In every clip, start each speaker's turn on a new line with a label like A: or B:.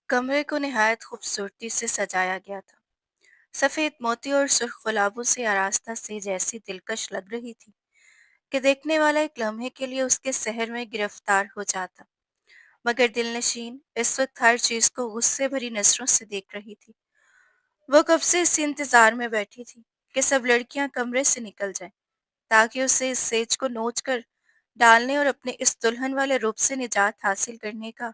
A: कमरे को निहायत खूबसूरती से सजाया गया था। सफेद मोती और सुर्ख गुलाबों से आरास्ता सी जैसी दिलकश लग रही थी कि देखने वाला एक लम्हे के लिए उसके शहर में गिरफ्तार हो जाता। मगर दिलनशीन इस वक्त हर चीज को गुस्से भरी नजरों से देख रही थी। वो कब से इस इंतजार में बैठी थी कि सब लड़कियां कमरे से निकल जाएं, ताकि उसे इस सेज को नोच कर डालने और अपने इस दुल्हन वाले रूप से निजात हासिल करने का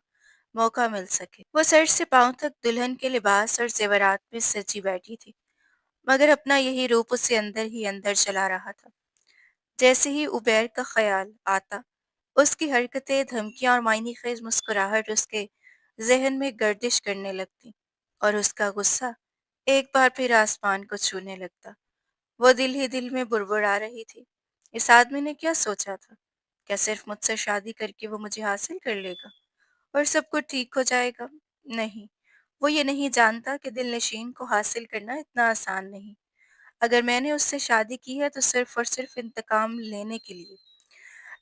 A: मौका मिल सके। वो सर से पांव तक दुल्हन के लिबास और जेवरात में सजी बैठी थी, मगर अपना यही रूप उसे अंदर ही अंदर जला रहा था। जैसे ही उबैर का ख्याल आता, उसकी हरकतें, धमकियां और मायने खेज मुस्कुराहट उसके जहन में गर्दिश करने लगती और उसका गुस्सा एक बार फिर आसमान को छूने लगता। वो दिल ही दिल में बुड़बुड़ा रही थी, इस आदमी ने क्या सोचा था? क्या सिर्फ मुझसे शादी करके वो मुझे हासिल कर लेगा और सब कुछ ठीक हो जाएगा? नहीं, वो ये नहीं जानता कि दिलनशीन को हासिल करना इतना आसान नहीं। अगर मैंने उससे शादी की है तो सिर्फ और सिर्फ इंतकाम लेने के लिए,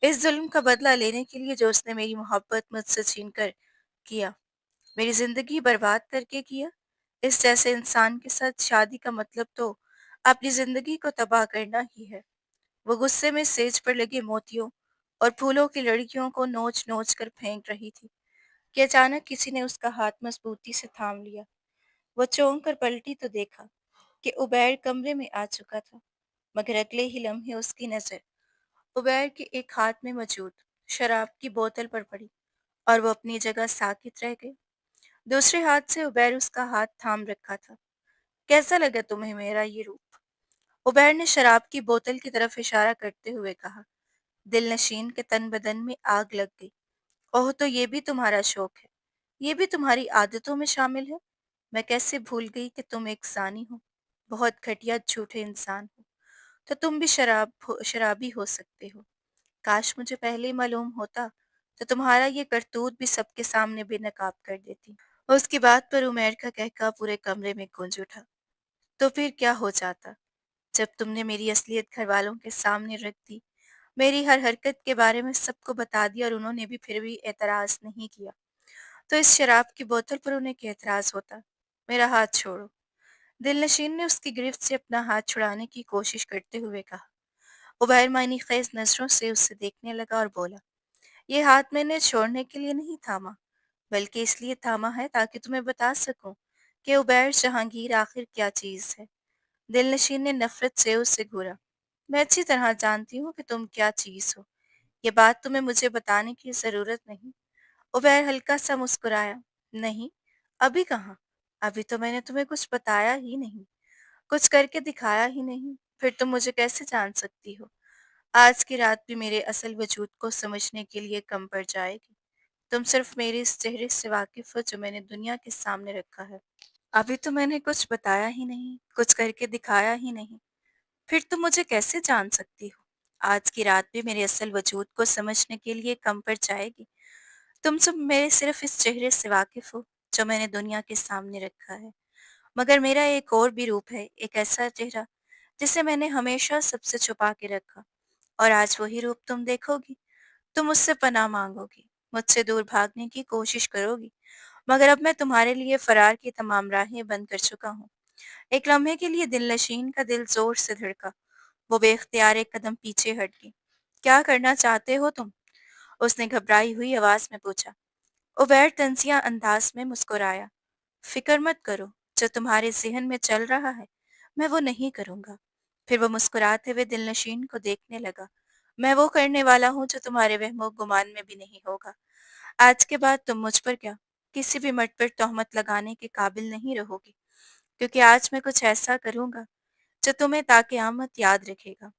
A: इस जुल्म का बदला लेने के लिए जो उसने मेरी मोहब्बत मुझसे छीन कर किया, मेरी जिंदगी बर्बाद करके किया। इस जैसे इंसान के साथ शादी का मतलब तो अपनी जिंदगी को तबाह करना ही है। वो गुस्से में सेज पर लगे मोतियों और फूलों की लड़कियों को नोच नोच कर फेंक रही थी कि अचानक किसी ने उसका हाथ मजबूती से थाम लिया। वो चौंक कर पलटी तो देखा कि उबैर कमरे में आ चुका था, मगर अगले ही लम्हे उसकी नजर उबैर के एक हाथ में मौजूद शराब की बोतल पर पड़ी और वो अपनी जगह साकित रह गई। दूसरे हाथ से उबैर उसका हाथ थाम रखा था। कैसा लगा तुम्हें मेरा ये रूप? उबैर ने शराब की बोतल की तरफ इशारा करते हुए कहा। दिलनशीन के तन बदन में आग लग गई। ओह, तो ये भी तुम्हारा शौक है, ये भी तुम्हारी आदतों में शामिल है? मैं कैसे भूल गई कि तुम एक सानी हो, बहुत घटिया झूठे इंसान हो। तो तुम भी शराबी हो सकते हो। काश मुझे पहले ही मालूम होता, तो तुम्हारा ये करतूत भी सबके सामने बेनकाब कर देती। उसकी बात पर उमेर का कहका पूरे कमरे में गूंज उठा। तो फिर क्या हो जाता? जब तुमने मेरी असलियत घर वालों के सामने रख दी, मेरी हर हरकत के बारे में सबको बता दिया और उन्होंने भी फिर भी एतराज नहीं किया, तो इस शराब की बोतल पर उन्हें क्या एतराज होता? मेरा हाथ छोड़ो। दिलनशीन ने उसकी गिरफ्त से अपना हाथ छुड़ाने की कोशिश करते हुए कहा। उबैर मायनी खेज नजरों से उससे देखने लगा और बोला, ये हाथ मैंने छोड़ने के लिए नहीं थामा, बल्कि इसलिए थामा है ताकि तुम्हें बता सकूं कि उबैर जहांगीर आखिर क्या चीज है। दिलनशीन ने नफरत से उसे घूरा। मैं अच्छी तरह जानती हूँ कि तुम क्या चीज हो, ये बात तुम्हें मुझे बताने की जरूरत नहीं। उबैर हल्का सा मुस्कुराया। नहीं, अभी कहाँ? अभी तो मैंने तुम्हें कुछ बताया ही नहीं, कुछ करके दिखाया ही नहीं। फिर तुम मुझे कैसे जान सकती हो? आज की रात भी मेरे असल वजूद को समझने के लिए कम पड़ जाएगी। तुम सिर्फ मेरे इस चेहरे से वाकिफ हो जो मैंने दुनिया के सामने रखा है। अभी तो मैंने कुछ बताया ही नहीं, कुछ करके दिखाया ही नहीं। फिर तुम मुझे कैसे जान सकती हो? आज की रात भी मेरे असल वजूद को समझने के लिए कम पड़ जाएगी। तुम सब मेरे सिर्फ इस चेहरे से वाकिफ हो जो मैंने दुनिया के सामने रखा है, मगर मेरा एक और भी रूप है, एक ऐसा चेहरा जिसे मैंने हमेशा सबसे छुपा के रखा, और आज वही रूप तुम देखोगी। तुम मुझसे पनाह मांगोगी, मुझसे दूर भागने की कोशिश करोगी, मगर अब मैं तुम्हारे लिए फरार की तमाम राहें बंद कर चुका हूँ। एक लम्हे के लिए दिलनशीन का दिल जोर से धड़का। वो बेख्तियार एक कदम पीछे हट गई। क्या करना चाहते हो तुम? उसने घबराई हुई आवाज में पूछा। उबैर तंजिया अंदाज में मुस्कुराया। फिक्र मत करो, जो तुम्हारे ज़हन में चल रहा है, मैं वो नहीं करूँगा। फिर वो मुस्कुराते हुए दिलनशीन को देखने लगा। मैं वो करने वाला हूँ जो तुम्हारे वहमो गुमान में भी नहीं होगा। आज के बाद तुम मुझ पर क्या, किसी भी मर्द पर तोहमत लगाने के काबिल नहीं रहोगी, क्योंकि आज मैं कुछ ऐसा करूँगा जो तुम्हें ताक़यामत याद रखेगा।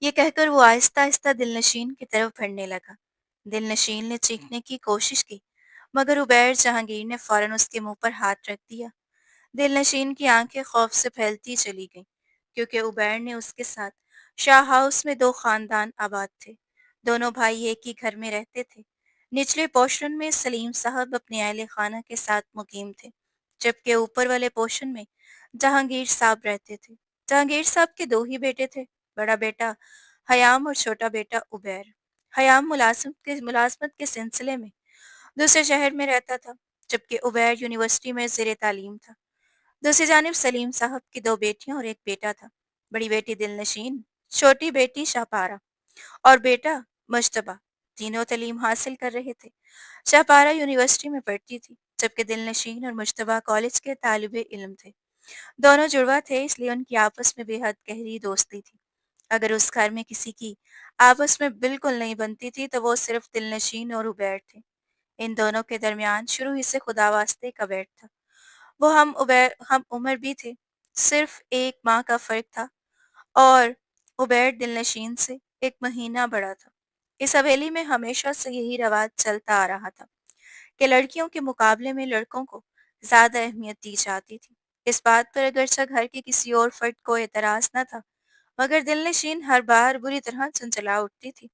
A: ये कहकर वो आहिस्ता-आहिस्ता दिलनशीन की तरफ बढ़ने लगा। दिलनशीन ने चीखने की कोशिश की, मगर उबैर जहांगीर ने फौरन उसके मुंह पर हाथ रख दिया। दिलनशीन की आंखें खौफ से फैलती चली गईं, क्योंकि उबैर ने उसके साथ शाह हाउस में दो खानदान आबाद थे। दोनों भाई एक ही घर में रहते थे। निचले पोर्शन में सलीम साहब अपने अहले खाना के साथ मुकीम थे, जबकि ऊपर वाले पोर्शन में जहांगीर साहब रहते थे। जहांगीर साहब के दो ही बेटे थे, बड़ा बेटा हयाम और छोटा बेटा उबैर। हयाम मुलाजमत के सिलसिले में दूसरे शहर में रहता था, जबकि उबैर यूनिवर्सिटी में ज़ेर तालीम था। दूसरी जानिब सलीम साहब की 2 बेटियां और 1 बेटा था। बड़ी बेटी दिलनशीन, छोटी बेटी शाहपारा और बेटा मुज्तबा, तीनों तालीम हासिल कर रहे थे। शाहपारा यूनिवर्सिटी में पढ़ती थी, जबकि दिलनशीन और मुज्तबा कॉलेज के तालिबे इल्म थे। दोनों जुड़वा थे, इसलिए उनकी आपस में बेहद गहरी दोस्ती थी। अगर उस घर में किसी की आपस में बिल्कुल नहीं बनती थी, तो वो सिर्फ दिलनशीन और उबैर थे। इन दोनों के दरमियान शुरू ही से खुदावास्ते का बैर था। वो हम उम्र भी थे, सिर्फ 1 माह का फ़र्क था और उबैर दिलनशीन से 1 महीना बड़ा था। इस हवेली में हमेशा से यही रवाज चलता आ रहा था कि लड़कियों के मुकाबले में लड़कों को ज़्यादा अहमियत दी जाती थी। इस बात पर अगरचे घर के किसी और फ़र्द को एतराज़ न था, मगर दिलनशीन हर बार बुरी तरह चंचला उठती थी।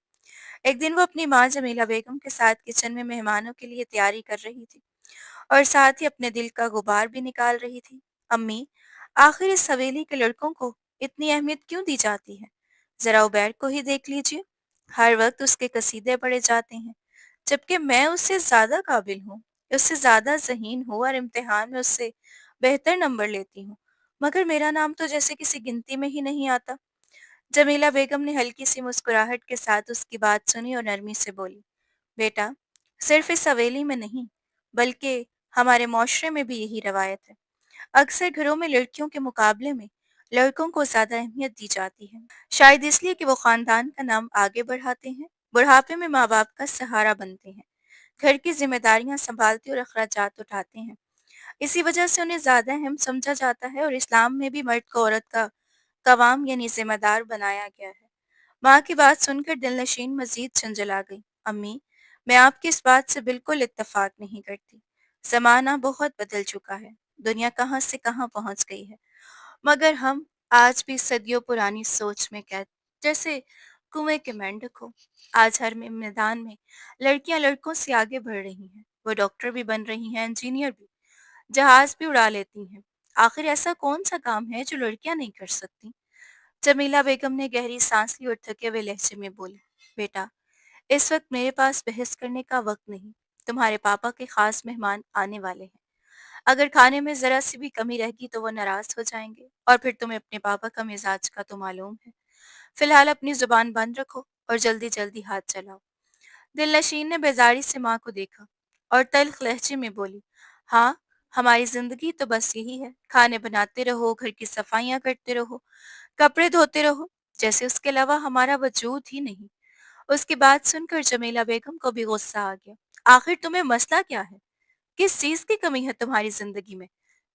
A: एक दिन वो अपनी माँ जमीला बेगम के साथ किचन में मेहमानों के लिए तैयारी कर रही थी और साथ ही अपने दिल का गुबार भी निकाल रही थी। अम्मी, आखिर इस हवेली के लड़कों को इतनी अहमियत क्यों दी जाती है? ज़रा उबैर को ही देख लीजिए, हर वक्त उसके कसीदे पढ़े जाते हैं, जबकि मैं उससे ज़्यादा काबिल हूँ, उससे ज़्यादा ज़हीन हूँ और इम्तिहान में उससे बेहतर नंबर लेती हूँ, मगर मेरा नाम तो जैसे किसी गिनती में ही नहीं आता। जमीला बेगम ने हल्की सी मुस्कुराहट के साथ उसकी बात सुनी और नरमी से बोली, बेटा, सिर्फ इस हवेली में नहीं, बल्कि हमारे माशरे में भी यही रवायत है। अक्सर घरों में लड़कियों के मुकाबले में लड़कों को ज्यादा अहमियत दी जाती है, शायद इसलिए कि वो खानदान का नाम आगे बढ़ाते हैं, बुढ़ापे में माँ बाप का सहारा बनते हैं, घर की जिम्मेदारियां संभालते और अखराजात उठाते हैं। इसी वजह से उन्हें ज्यादा अहम समझा जाता है और इस्लाम में भी मर्द को औरत का कवाम यानी जिम्मेदार बनाया गया है। माँ की बात सुनकर दिलनशीन मजीद झंझला गई। अम्मी, मैं आपकी इस बात से बिल्कुल इत्तेफाक नहीं करती। जमाना बहुत बदल चुका है, दुनिया कहाँ से कहाँ पहुंच गई है, मगर हम आज भी सदियों पुरानी सोच में कैद, जैसे कुएं के मेंढक हो। आज हर मैदान में लड़कियां लड़कों से आगे बढ़ रही हैं, वो डॉक्टर भी बन रही हैं, इंजीनियर भी, जहाज भी उड़ा लेती हैं। आखिर ऐसा कौन सा काम है जो लड़कियां नहीं कर सकती? जमीला बेगम ने गहरी सांस ली और थके हुए लहजे में बोली, बेटा, इस वक्त मेरे पास बहस करने का वक्त नहीं। तुम्हारे पापा के खास मेहमान आने वाले हैं। अगर खाने में जरा सी भी कमी रहेगी तो वो नाराज हो जाएंगे और फिर तुम्हें अपने पापा का मिजाज का तो मालूम है। फिलहाल अपनी जुबान बंद रखो और जल्दी जल्दी हाथ चलाओ। दिलनशीन ने बेजारी से माँ को देखा और तल्ख लहजे में बोली, हाँ, हमारी जिंदगी तो बस यही है, खाने बनाते रहो, घर की सफाइयाँ करते रहो, कपड़े धोते रहो, जैसे उसके अलावा हमारा वजूद ही नहीं। उसकी बात सुनकर जमीला बेगम को भी गुस्सा आ गया। आखिर तुम्हें मसला क्या है? किस चीज की कमी है तुम्हारी जिंदगी में?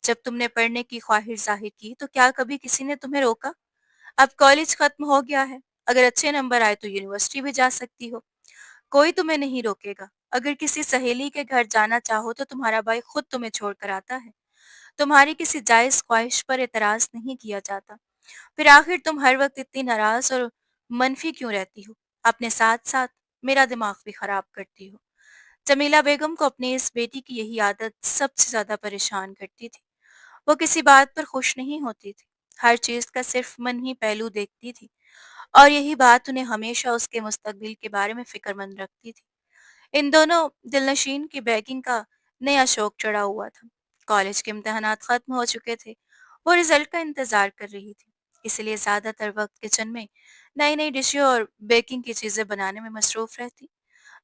A: जब तुमने पढ़ने की ख्वाहिश जाहिर की तो क्या कभी किसी ने तुम्हें रोका? अब कॉलेज खत्म हो गया है, अगर अच्छे नंबर आए तो यूनिवर्सिटी भी जा सकती हो, कोई तुम्हें नहीं रोकेगा। अगर किसी सहेली के घर जाना चाहो तो तुम्हारा भाई खुद तुम्हें छोड़ कर आता है, तुम्हारी किसी जायज ख्वाहिश पर एतराज नहीं किया जाता। फिर आखिर तुम हर वक्त इतनी नाराज और मनफी क्यों रहती हो? अपने साथ साथ मेरा दिमाग भी खराब करती हो। जमीला बेगम को अपनी इस बेटी की यही आदत सबसे ज्यादा परेशान करती थी। वो किसी बात पर खुश नहीं होती थी, हर चीज का सिर्फ मन ही पहलू देखती थी और यही बात उन्हें हमेशा उसके मुस्तकबिल के बारे में फिक्रमंद रखती थी। इन दोनों दिलनशीन की बैगिंग का नया शौक चढ़ा हुआ था। कॉलेज के इम्तिहानात खत्म हो चुके थे, वो रिजल्ट का इंतजार कर रही थी, इसलिए ज्यादातर वक्त किचन में नई नई डिशें और बेकिंग की चीजें बनाने में मसरूफ रहती।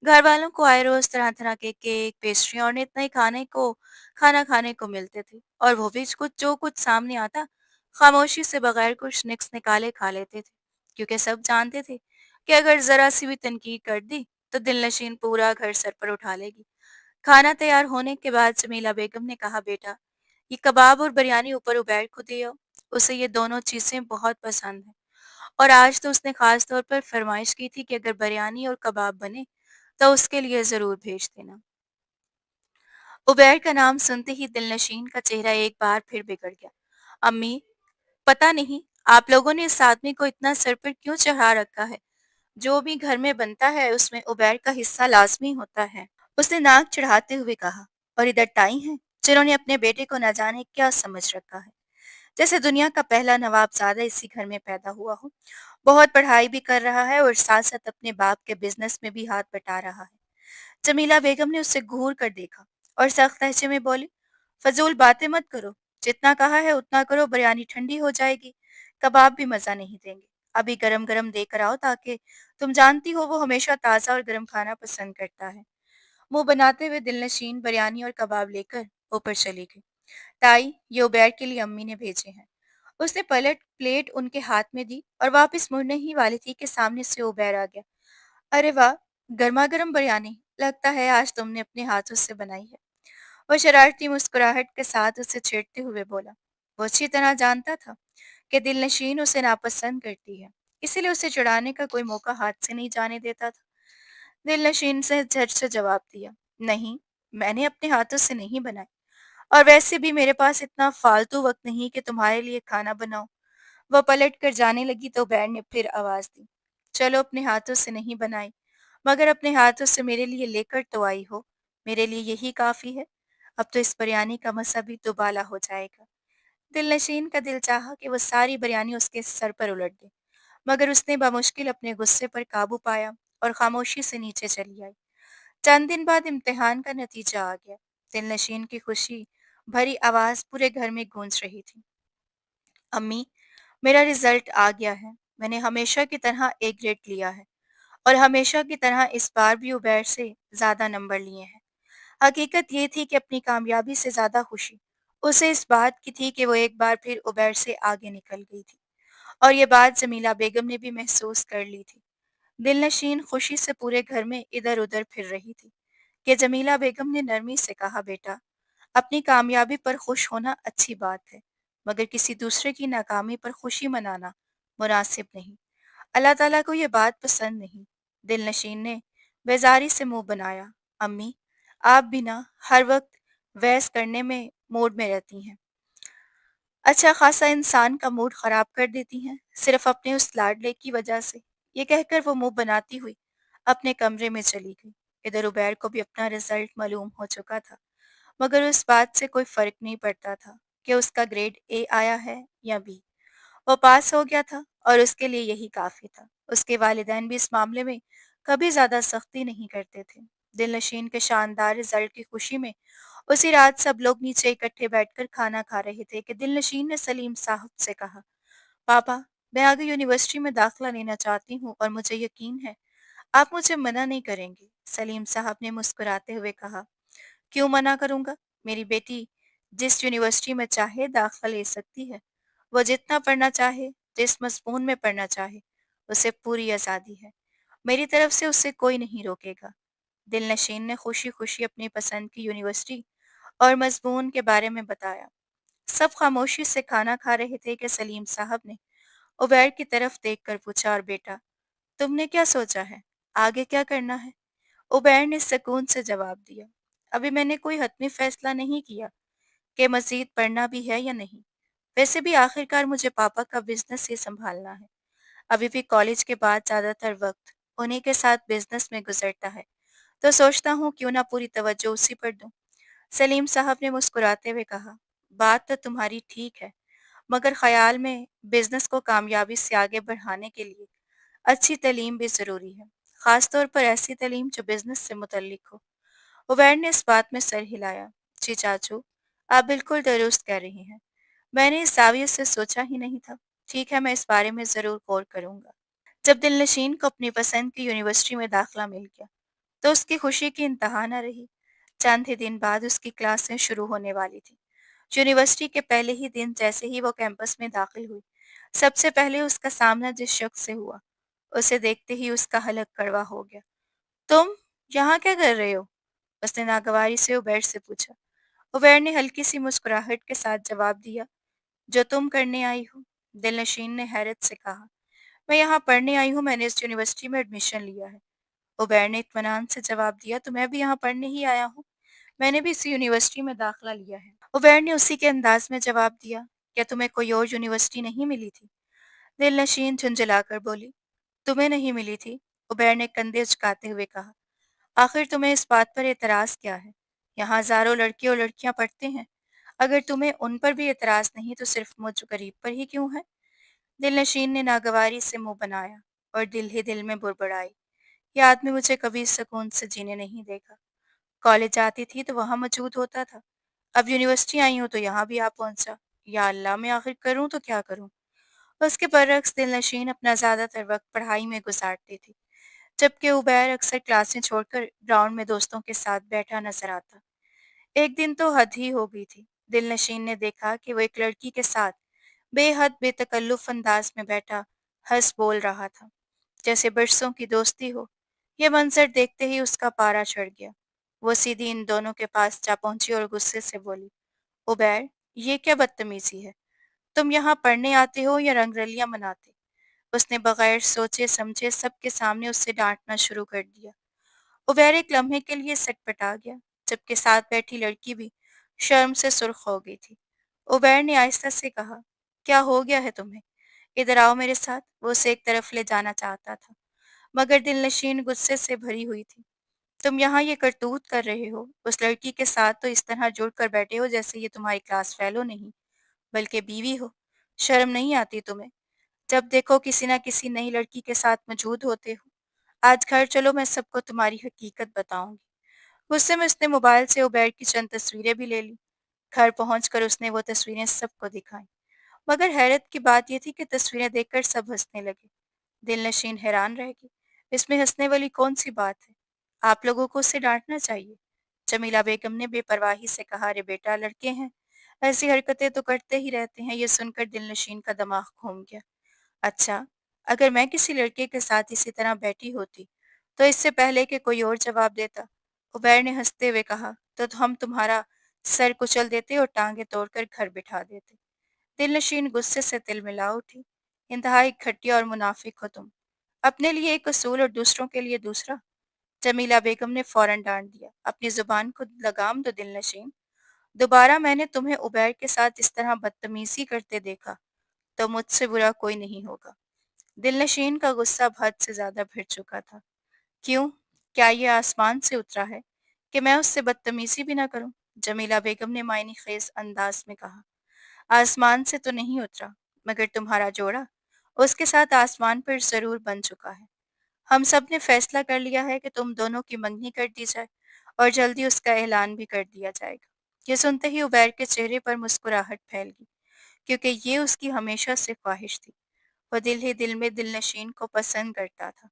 A: घर वालों को आए रोज तरह तरह के केक, पेस्ट्री और नित नए खाना खाने को मिलते थे और वो भी कुछ जो कुछ सामने आता खामोशी से बगैर कुछ निक्स निकाले खा लेते थे, क्योंकि सब जानते थे कि अगर जरा सी भी तनकीद कर दी तो दिलनशीन पूरा घर सर पर उठा लेगी। खाना तैयार होने के बाद जमीला बेगम ने कहा, बेटा, ये कबाब और बिरयानी ऊपर उबैर को दे आओ, उसे ये दोनों चीजें बहुत पसंद हैं और आज तो उसने खास तौर पर फरमाइश की थी कि अगर बिरयानी और कबाब बने तो उसके लिए जरूर भेज देना। उबैर का नाम सुनते ही दिलनशीन का चेहरा एक बार फिर बिगड़ गया। अम्मी, पता नहीं आप लोगों ने इस आदमी को इतना सर पर क्यों चढ़ा रखा है। जो भी घर में बनता है उसमें उबैर का हिस्सा लाजमी होता है, उसने नाक चढ़ाते हुए कहा। और इधर ताई हैं जिन्होंने अपने बेटे को न जाने क्या समझ रखा है, जैसे दुनिया का पहला नवाबजादा इसी घर में पैदा हुआ हो, बहुत पढ़ाई भी कर रहा है और साथ साथ अपने बाप के बिजनेस में भी हाथ बटा रहा है। जमीला बेगम ने उसे घूर कर देखा और सख्त लहजे में बोली, फजूल बातें मत करो। जितना कहा है उतना करो, बिरयानी ठंडी हो जाएगी। कबाब भी मज़ा नहीं देंगे। अभी गरम गरम देकर आओ, ताकि तुम जानती हो वो हमेशा ताज़ा और गरम खाना पसंद करता है। मुंह बनाते हुए दिलनशीन बिरयानी और कबाब लेकर ऊपर चली गई। ताई, ये उबैर के लिए अम्मी ने भेजे हैं। उसने पलट प्लेट उनके हाथ में दी और वापस मुड़ने ही वाली थी कि सामने से उबैर आ गया। अरे वाह! गर्मा गर्म बिरयानी, लगता है आज तुमने अपने हाथों से बनाई है। वो शरारती मुस्कुराहट के साथ उसे छेड़ते हुए बोला। वो अच्छी तरह जानता था कि दिलनशीन उसे नापसंद करती है, इसीलिए उसे चिढ़ाने का कोई मौका हाथ से नहीं जाने देता था। दिलनशीन से झट से जवाब दिया, नहीं, मैंने अपने हाथों से नहीं बनाई, और वैसे भी मेरे पास इतना फालतू वक्त नहीं कि तुम्हारे लिए खाना बनाऊं। वह पलट कर जाने लगी तो बैर ने फिर आवाज दी, चलो, अपने हाथों से नहीं बनाई, मगर अपने हाथों से मेरे लिए लेकर तो आई हो। मेरे लिए यही काफी है। अब तो इस बिरयानी का मसा भी दुबाला हो जाएगा। दिलनशीन का दिल चाहा कि वो सारी बिरयानी उसके सर पर उलट दे, मगर उसने बमुश्किल अपने गुस्से पर काबू पाया और खामोशी से नीचे चली आई। चंद दिन बाद इम्तिहान का नतीजा आ गया। दिलनशीन की खुशी भरी आवाज पूरे घर में गूंज रही थी। अम्मी, मेरा रिजल्ट आ गया है। मैंने हमेशा की तरह ए ग्रेड लिया है, और हमेशा की तरह इस बार भी उबैर से ज्यादा नंबर लिए हैं। हकीकत ये थी कि अपनी कामयाबी से ज्यादा खुशी उसे इस बात की थी कि वो एक बार फिर उबैर से आगे निकल गई थी, और ये बात जमीला बेगम ने भी महसूस कर ली थी। दिलनशीन खुशी से पूरे घर में इधर उधर फिर रही थी कि जमीला बेगम ने नरमी से कहा, बेटा, अपनी कामयाबी पर खुश होना अच्छी बात है, मगर किसी दूसरे की नाकामी पर खुशी मनाना मुनासिब नहीं। अल्लाह ताला को ये बात पसंद नहीं। दिलनशीन ने बेजारी से मुंह बनाया, अम्मी, आप भी ना हर वक्त बहस करने में मूड में रहती हैं। अच्छा खासा इंसान का मूड खराब कर देती हैं, सिर्फ अपने उस लाडले की वजह से। ये कहकर वो मुंह बनाती हुई अपने कमरे में चली गई। इधर उबैर को भी अपना रिजल्ट मालूम हो चुका था, मगर उस बात से कोई फर्क नहीं पड़ता था कि उसका ग्रेड ए आया है या बी। वो पास हो गया था, और उसके लिए यही काफी था। उसके वालिदैन भी इस मामले में कभी ज्यादा सख्ती नहीं करते थे। दिलनशीन के शानदार रिजल्ट की खुशी में उसी रात सब लोग नीचे इकट्ठे बैठकर खाना खा रहे थे कि दिलनशीन ने सलीम साहब से कहा, पापा, मैं आगे यूनिवर्सिटी में दाखिला लेना चाहती हूँ, और मुझे यकीन है आप मुझे मना नहीं करेंगे। सलीम साहब ने मुस्कुराते हुए कहा, क्यों मना करूंगा? मेरी बेटी जिस यूनिवर्सिटी में चाहे दाखिला ले सकती है। वो जितना पढ़ना चाहे, जिस मज़मून में पढ़ना चाहे, उसे पूरी आज़ादी है। मेरी तरफ से उसे कोई नहीं रोकेगा। दिलनशीन ने खुशी-खुशी अपनी पसंद की यूनिवर्सिटी और मज़मून के बारे में बताया। सब खामोशी से खाना खा रहे थे कि सलीम साहब ने उबैर की तरफ देखकर पूछा, और बेटा, तुमने क्या सोचा है? आगे क्या करना है? उबैर ने सुकून से जवाब दिया, अभी मैंने कोई हतमी फैसला नहीं किया कि मज़ीद पढ़ना भी है या नहीं। वैसे भी आखिरकार मुझे पापा का बिज़नेस ही सँभालना है। अभी भी कॉलेज के बाद ज़्यादातर वक़्त उन्हीं के साथ बिज़नेस में गुज़रता है, तो सोचता हूँ क्यों ना पूरी तवज्जो उसी पर दूँ। सलीम साहब ने मुस्कुराते हुए कहा, बात तो तुम्हारी ठीक है, मगर ख़याल में बिज़नेस को कामयाबी से आगे बढ़ाने के लिए अच्छी तालीम भी ज़रूरी है, ख़ास तौर पर ऐसी तालीम जो बिज़नेस से मुतल्लिक हो। उबैर ने इस बात में सर हिलाया। जी चाचू, आप बिल्कुल दुरुस्त कह रही हैं। मैंने इस ज़ाविये से सोचा ही नहीं था। ठीक है, मैं इस बारे में ज़रूर गौर करूँगा। जब दिलनशीन को अपनी पसंद की यूनिवर्सिटी में दाखिला मिल गया, तो उसकी खुशी की इंतहा न रही। चंद ही दिन बाद उसकी क्लासें शुरू होने वाली थी। यूनिवर्सिटी के पहले ही दिन जैसे ही वो कैंपस में दाखिल हुई, सबसे पहले उसका सामना जिस शख्स से हुआ, उसे देखते ही उसका हलक कड़वा हो गया। तुम यहाँ क्या कर रहे हो? उसने नागवारी से उबैर से पूछा। उबैर ने हल्की सी मुस्कुराहट के साथ जवाब दिया, जो तुम करने आई हो। दिलनशीन ने हैरत से कहा, मैं यहाँ पढ़ने आई हूँ, मैंने इस यूनिवर्सिटी में एडमिशन लिया है। उबैर ने इत्मीनान से जवाब दिया, तो मैं भी यहाँ पढ़ने ही आया हूँ, मैंने भी इसी यूनिवर्सिटी में दाखिला लिया है। उबैर ने उसी के अंदाज में जवाब दिया, क्या तुम्हें कोई और यूनिवर्सिटी नहीं मिली थी? दिलनशीन झुंझलाकर बोली, तुम्हें नहीं मिली थी? उबैर ने कंधे उचकाते हुए कहा, आखिर तुम्हें इस बात पर एतराज क्या है? यहाँ हजारों लड़के और लड़कियां पढ़ते हैं। अगर तुम्हें उन पर भी एतराज नहीं तो सिर्फ मुझ गरीब पर ही क्यों है? दिलनशीन ने नागवारी से मुंह बनाया और दिल ही दिल में बुड़बड़ाई, यह आदमी मुझे कभी सुकून से जीने नहीं देगा। कॉलेज जाती थी तो वहाँ मौजूद होता था। अब यूनिवर्सिटी आई हूँ तो यहाँ भी आ पहुँचा। या अल्लाह! मैं आखिर करूँ तो क्या करूँ? उसके बरअक्स दिलनशीन अपना ज़्यादातर वक़्त पढ़ाई में गुज़ारती थी, जबकि उबैर अक्सर क्लासें छोड़कर ग्राउंड में दोस्तों के साथ बैठा नज़र आता। एक दिन तो हद ही हो गई थी। दिलनशीन ने देखा कि वो एक लड़की के साथ बेहद बेतकल्लुफ़ अंदाज़ में बैठा हँस बोल रहा था, जैसे बरसों की दोस्ती हो। ये मंज़र देखते ही उसका पारा चढ़ गया। वो सीधी इन दोनों के पास जा पहुँची और गुस्से से बोली, "उबैर, ये क्या बदतमीज़ी है? तुम यहाँ पढ़ने आते हो या रंगरलियाँ मनाते?" उसने बगैर सोचे-समझे सबके सामने उससे डाँटना शुरू कर दिया। उबैर एक लम्हे के लिए सटपटा गया, जबकि साथ बैठी लड़की भी शर्म से सुर्ख हो गई थी। उबैर ने आहिस्ता से कहा, "क्या हो गया है तुम्हें? इधर आओ मेरे साथ।" वो उसे एक तरफ ले जाना चाहता था, मगर दिलनशीन गुस्से से भरी हुई थी। "तुम यहाँ ये करतूत कर रहे हो, उस लड़की के साथ तो इस तरह जुड़ कर बैठे हो जैसे ये तुम्हारी क्लास फेलो नहीं, बल्कि बीवी हो। शर्म नहीं आती तुम्हें? जब देखो किसी न किसी नई लड़की के साथ मौजूद होते हो। आज घर चलो, मैं सबको तुम्हारी हकीकत बताऊंगी।" गुस्से में उसने मोबाइल से उबैर की चंद तस्वीरें भी ले ली। घर पहुंचकर उसने वो तस्वीरें सबको दिखाई, मगर हैरत की बात यह थी कि तस्वीरें देखकर सब हंसने लगे। दिलनशीन हैरान रह गई। इसमें हंसने वाली कौन सी बात है? आप लोगों को उसे डांटना चाहिए। जमीला बेगम ने बेपरवाही से कहा, "अरे बेटा, लड़के हैं, ऐसी हरकतें तो करते ही रहते हैं।" ये सुनकर दिलनशीन का दिमाग घूम गया। अच्छा, अगर मैं किसी लड़के के साथ इसी तरह बैठी होती, तो इससे पहले कि कोई और जवाब देता, उबैर ने हंसते हुए कहा, "तो हम तुम्हारा सर कुचल देते और टांगे तोड़कर घर बिठा देते।" दिलनशीन गुस्से से तिलमिला उठी। "इंतहाई घटिया और मुनाफिक हो तुम। अपने लिए एक असूल और दूसरों के लिए दूसरा।" जमीला बेगम ने फौरन डांट दिया, "अपनी जुबान को लगाम दो दिलनशीन। दोबारा मैंने तुम्हें उबैर के साथ इस तरह बदतमीजी करते देखा, तो मुझसे बुरा कोई नहीं होगा।" दिलनशीन का गुस्सा अब हद से ज़्यादा भिड़ चुका था। "क्यों? क्या ये आसमान से उतरा है कि मैं उससे बदतमीज़ी भी ना करूँ?" जमीला बेगम ने मायने ख़ेज़ अंदाज़ में कहा। "आसमान से तो नहीं उतरा, मगर तुम्हारा जोड़ा उसके साथ आसमान पर ज़रूर बन चुका है। हम सब ने फ़ैसला कर लिया है कि तुम दोनों की मंगनी कर दी जाए और जल्दी उसका ऐलान भी कर दिया जाएगा।" ये सुनते ही उबैर के चेहरे पर मुस्कुराहट फैल गई, क्योंकि ये उसकी हमेशा से ख्वाहिश थी। वो दिल ही दिल में दिलनशीन को पसंद करता था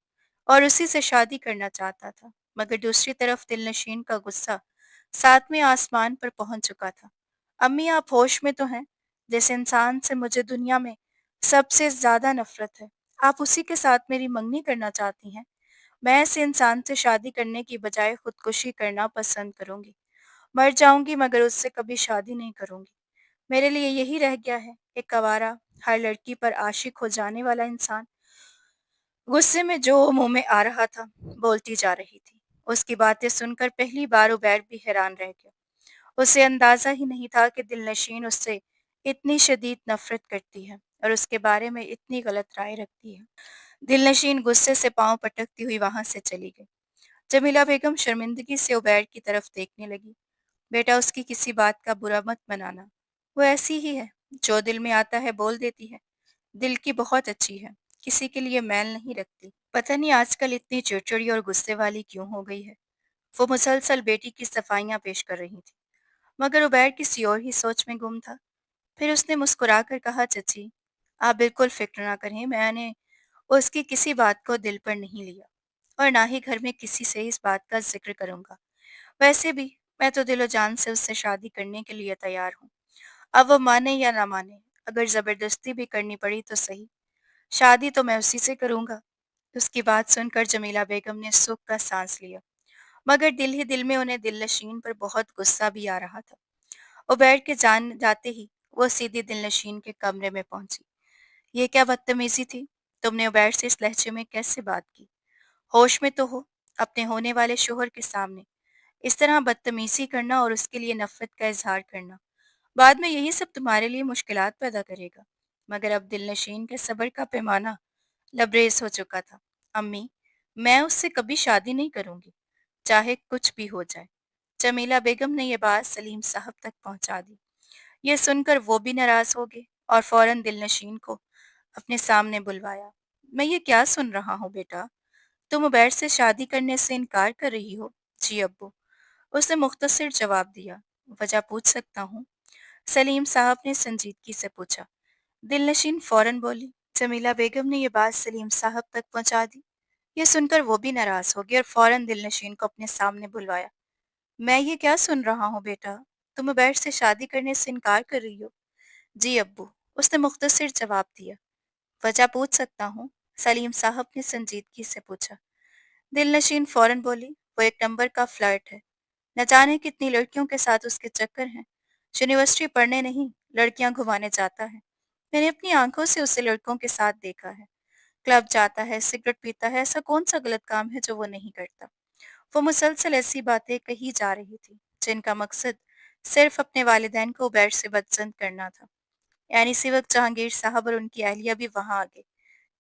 A: और उसी से शादी करना चाहता था, मगर दूसरी तरफ दिलनशीन का गुस्सा सातवें आसमान पर पहुंच चुका था। "अम्मी, आप होश में तो हैं? जिस इंसान से मुझे दुनिया में सबसे ज्यादा नफरत है, आप उसी के साथ मेरी मंगनी करना चाहती हैं? मैं ऐसे इंसान से शादी करने की बजाय खुदकुशी करना पसंद करूंगी। मर जाऊंगी, मगर उससे कभी शादी नहीं करूंगी। मेरे लिए यही रह गया है, एक आवारा, हर लड़की पर आशिक हो जाने वाला इंसान।" गुस्से में जो मुंह में आ रहा था, बोलती जा रही थी। उसकी बातें सुनकर पहली बार उबैर भी हैरान रह गया। उसे अंदाजा ही नहीं था कि दिलनशीन उससे इतनी शदीद नफरत करती है और उसके बारे में इतनी गलत राय रखती है। दिलनशीन गुस्से से पांव पटकती हुई वहां से चली गई। जमीला बेगम शर्मिंदगी से उबैर की तरफ देखने लगी। "बेटा, उसकी किसी बात का बुरा मत बनाना। वो ऐसी ही है, जो दिल में आता है बोल देती है। दिल की बहुत अच्छी है, किसी के लिए मैल नहीं रखती। पता नहीं आजकल इतनी चिड़चिड़ी और गुस्से वाली क्यों हो गई है।" वो मुसलसल बेटी की सफाइयां पेश कर रही थी, मगर उबैर किसी और ही सोच में गुम था। फिर उसने मुस्कुराकर कहा, "चची, आप बिल्कुल फिक्र ना करें, मैंने उसकी किसी बात को दिल पर नहीं लिया और ना ही घर में किसी से इस बात का जिक्र करूंगा। वैसे भी मैं तो दिलो जान से उससे शादी करने के लिए तैयार हूँ। अब वो माने या ना माने, अगर जबरदस्ती भी करनी पड़ी तो सही, शादी तो मैं उसी से करूंगा।" उसकी बात सुनकर जमीला बेगम ने सुख का सांस लिया, मगर दिल ही दिल में उन्हें दिलनशीन पर बहुत गुस्सा भी आ रहा था। उबैर के जान जाते ही वो सीधी दिलनशीन के कमरे में पहुंची। "ये क्या बदतमीजी थी? तुमने उबैर से इस लहजे में कैसे बात की? होश में तो हो? अपने होने वाले शोहर के सामने इस तरह बदतमीजी करना और उसके लिए नफरत का इजहार करना, बाद में यही सब तुम्हारे लिए मुश्किलात पैदा करेगा।" मगर अब दिलनशीन के सब्र का पैमाना लबरेज हो चुका था। "अम्मी, मैं उससे कभी शादी नहीं करूंगी, चाहे कुछ भी हो जाए।" जमीला बेगम ने यह बात सलीम साहब तक पहुंचा दी। ये सुनकर वो भी नाराज हो गए और फौरन दिलनशीन को अपने सामने बुलवाया। "मैं ये क्या सुन रहा हूँ बेटा? तुम उबैर से शादी करने से इनकार कर रही हो?" "जी अब्बू।" उसने मुख्तसर जवाब दिया। वजह पूछ सकता हूँ? सलीम साहब ने संजीदगी से पूछा। दिलनशीन फौरन बोली। जमीला बेगम ने ये बात सलीम साहब तक पहुंचा दी। ये सुनकर वो भी नाराज हो गई और फौरन दिलनशीन को अपने सामने बुलवाया। मैं ये क्या सुन रहा हूँ बेटा? तुम उबैर से शादी करने से इनकार कर रही हो? जी अब्बू, उसने मुख्तसर जवाब दिया। वजह पूछ सकता हूँ? सलीम साहब ने संजीदगी से पूछा। दिलनशीन फौरन बोली। वो एक नंबर का फ्लर्ट है। न जाने कितनी लड़कियों के साथ उसके चक्कर हैं। यूनिवर्सिटी पढ़ने नहीं, लड़कियां घुमाने जाता है। मैंने अपनी आंखों से उसे लड़कों के साथ देखा है। क्लब जाता है, सिगरेट पीता है, ऐसा कौन सा गलत काम है जो वो नहीं करता? वो मुसलसल ऐसी बातें कही जा रही थी जिनका मकसद सिर्फ अपने वालिदैन को उबैर से बदसंत करना था। यानी इसी वक्त जहांगीर साहब और उनकी अहलिया भी वहां आ गए।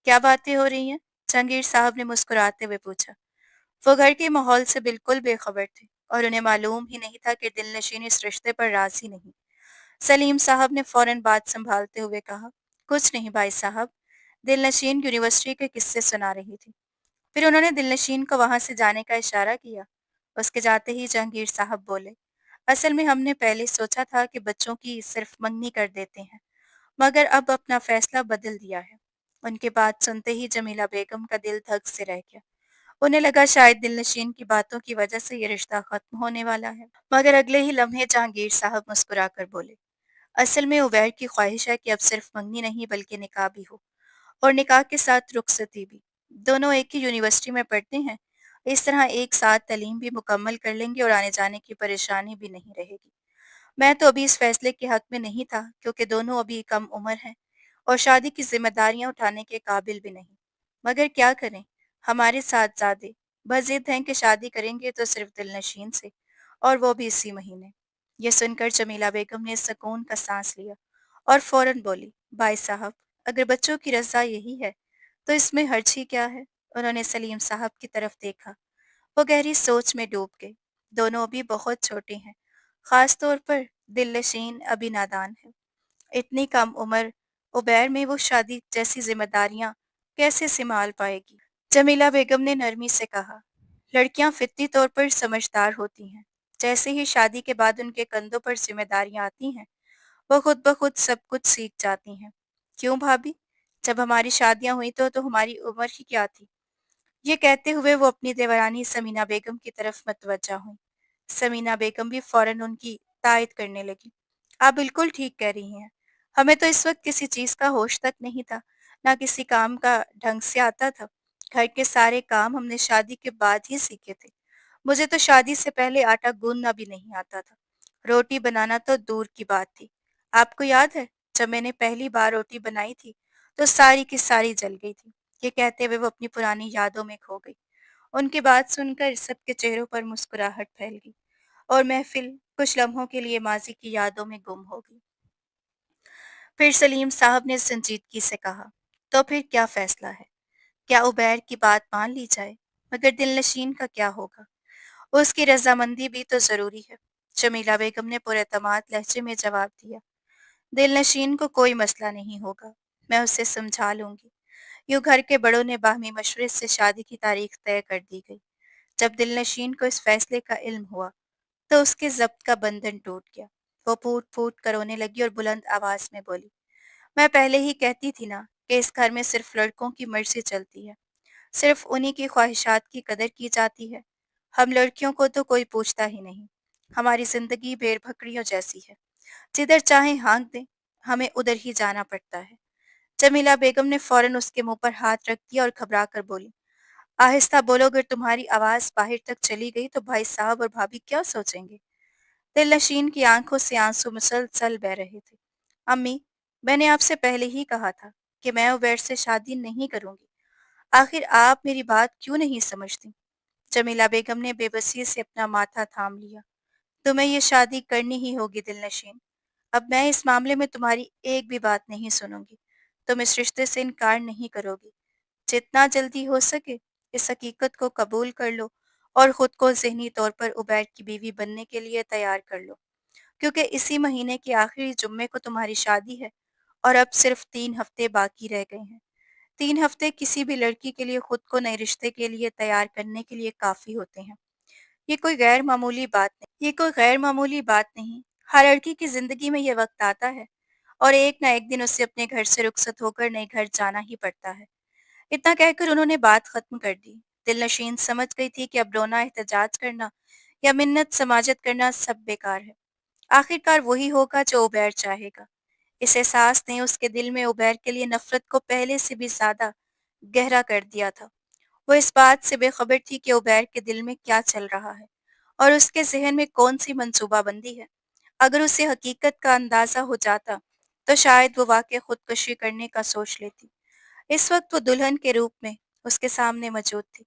A: क्या बातें हो रही हैं? जहांगीर साहब ने मुस्कुराते हुए पूछा। वो घर के माहौल से बिल्कुल बेखबर थे और उन्हें मालूम ही नहीं था कि दिलनशीन इस रिश्ते पर राजी नहीं। सलीम साहब ने फौरन बात संभालते हुए कहा। कुछ नहीं भाई साहब। दिलनशीन यूनिवर्सिटी के किस्से सुना रही थी। फिर उन्होंने दिलनशीन को वहां से जाने का इशारा किया। उसके जाते ही जहांगीर साहब बोले। असल में हमने पहले सोचा था कि बच्चों की सिर्फ मंगनी कर देते हैं, मगर अब अपना फैसला बदल दिया है। उनकी बात सुनते ही जमीला बेगम का दिल धक से रह गया। उन्हें लगा शायद दिलनशीन की बातों की वजह से ये रिश्ता खत्म होने वाला है, मगर अगले ही लम्हे जहांगीर साहब मुस्कुराकर बोले। असल में उबैर की ख्वाहिश है कि अब सिर्फ मंगनी नहीं बल्कि निकाह भी हो, और निकाह के साथ रुखसती भी। दोनों एक ही यूनिवर्सिटी में पढ़ते हैं। इस तरह एक साथ तालीम भी मुकम्मल कर लेंगे और आने जाने की परेशानी भी नहीं रहेगी। मैं तो अभी इस फैसले के हक में नहीं था क्योंकि दोनों अभी कम उम्र हैं और शादी की जिम्मेदारियां उठाने के काबिल भी नहीं। मगर क्या करें, हमारे साथजादे बस जिद हैं कि शादी करेंगे तो सिर्फ दिलनशीन से, और वो भी इसी महीने। ये सुनकर जमीला बेगम ने सुकून का सांस लिया और फौरन बोली। भाई साहब, अगर बच्चों की रजा यही है तो इसमें हर्ज ही क्या है? उन्होंने सलीम साहब की तरफ देखा। वो गहरी सोच में डूब गए। दोनों अभी बहुत छोटे हैं, खास तौर पर दिलनशीन अभी नादान है। इतनी कम उम्र उबैर में वो शादी जैसी जिम्मेदारियां कैसे संभाल पाएगी? जमीला बेगम ने नरमी से कहा। लड़कियां फितरी तौर पर समझदार होती हैं। जैसे ही शादी के बाद उनके कंधों पर जिम्मेदारियां आती हैं, वो खुद ब खुद सब कुछ सीख जाती हैं। क्यों भाभी? जब हमारी शादियां हुई तो हमारी उम्र ही क्या थी? ये कहते हुए वो अपनी देवरानी समीना बेगम की तरफ मतवज्जा हुई। समीना बेगम भी फौरन उनकी तायद करने लगी। आप बिल्कुल ठीक कह रही हैं। हमें तो इस वक्त किसी चीज का होश तक नहीं था, ना किसी काम का ढंग से आता था। घर के सारे काम हमने शादी के बाद ही सीखे थे। मुझे तो शादी से पहले आटा गूंदना भी नहीं आता था। रोटी बनाना तो दूर की बात थी। आपको याद है, जब मैंने पहली बार रोटी बनाई थी तो सारी की सारी जल गई थी। ये कहते हुए वो अपनी पुरानी यादों में खो गई। उनकी बात सुनकर सबके चेहरों पर मुस्कुराहट फैल गई और महफिल कुछ लम्हों के लिए माजी की यादों में गुम हो गई। फिर सलीम साहब ने संजीदगी से कहा। तो फिर क्या फैसला है? क्या उबैर की बात मान ली जाए? मगर दिलनशीन का क्या होगा? उसकी रजामंदी भी तो जरूरी है। जमीला बेगम ने पुरएतमाद लहजे में जवाब दिया। दिलनशीन को कोई मसला नहीं होगा, मैं उसे समझा लूंगी। यूं घर के बड़ों ने बाहमी मशवरे से शादी की तारीख तय कर दी गई। जब दिलनशीन को इस फैसले का इल्म हुआ तो उसके जब्त का बंधन टूट गया। वो फूट फूट कर रोने लगी और बुलंद आवाज में बोली। मैं पहले ही कहती थी ना कि इस घर में सिर्फ लड़कों की मर्जी चलती है, सिर्फ उन्हीं की ख्वाहिशात की कदर की जाती है। हम लड़कियों को तो कोई पूछता ही नहीं। हमारी जिंदगी भेड़ बकरियों जैसी है, जिधर चाहे हाँक दें, हमें उधर ही जाना पड़ता है। जमीला बेगम ने फौरन उसके मुंह पर हाथ रख दिया और घबरा कर बोली। आहिस्ता बोलो, अगर तुम्हारी आवाज बाहर तक चली गई तो भाई साहब और भाभी क्या सोचेंगे? दिलनशीन की आंखों से आंसू मुसलसल बह रहे थे। अम्मी, मैंने आपसे पहले ही कहा था कि मैं उबैर से शादी नहीं करूंगी। आखिर आप मेरी बात क्यों नहीं समझती? जमीला बेगम ने बेबसी से अपना माथा थाम लिया। तुम्हें ये शादी करनी ही होगी दिलनशीन। अब मैं इस मामले में तुम्हारी एक भी बात नहीं सुनूंगी। तुम इस रिश्ते से इनकार नहीं करोगी। जितना जल्दी हो सके इस हकीकत को कबूल कर लो और खुद को ज़हनी तौर पर उबैर की बीवी बनने के लिए तैयार कर लो, क्योंकि इसी महीने के आखिरी जुम्मे को तुम्हारी शादी है और अब सिर्फ 3 हफ्ते बाकी रह गए हैं। 3 हफ्ते किसी भी लड़की के लिए खुद को नए रिश्ते के लिए तैयार करने के लिए काफ़ी होते हैं। ये कोई गैर मामूली बात नहीं। یہ کوई गैर मामूली बात नहीं। हर लड़की की जिंदगी में ये वक्त आता है और एक ना एक दिन उसे अपने घर से रुखसत होकर नए घर जाना ही पड़ता है। इतना कहकर उन्होंने बात खत्म कर दी। दिलनशीन समझ गई थी कि अब रोना, एहतजाज करना या मिन्नत समाजत करना सब बेकार है। आखिरकार वही होगा जो उबैर चाहेगा। इस एहसास ने उसके दिल में उबैर के लिए नफरत को पहले से भी ज्यादा गहरा कर दिया था। वो इस बात से बेखबर थी कि उबैर के दिल में क्या चल रहा है और उसके जहन में कौन सी मंसूबाबंदी है। अगर उसे हकीकत का अंदाजा हो जाता तो शायद वो वाकई खुदकुशी करने का सोच लेती। इस वक्त वो दुल्हन के रूप में उसके सामने मौजूद थी।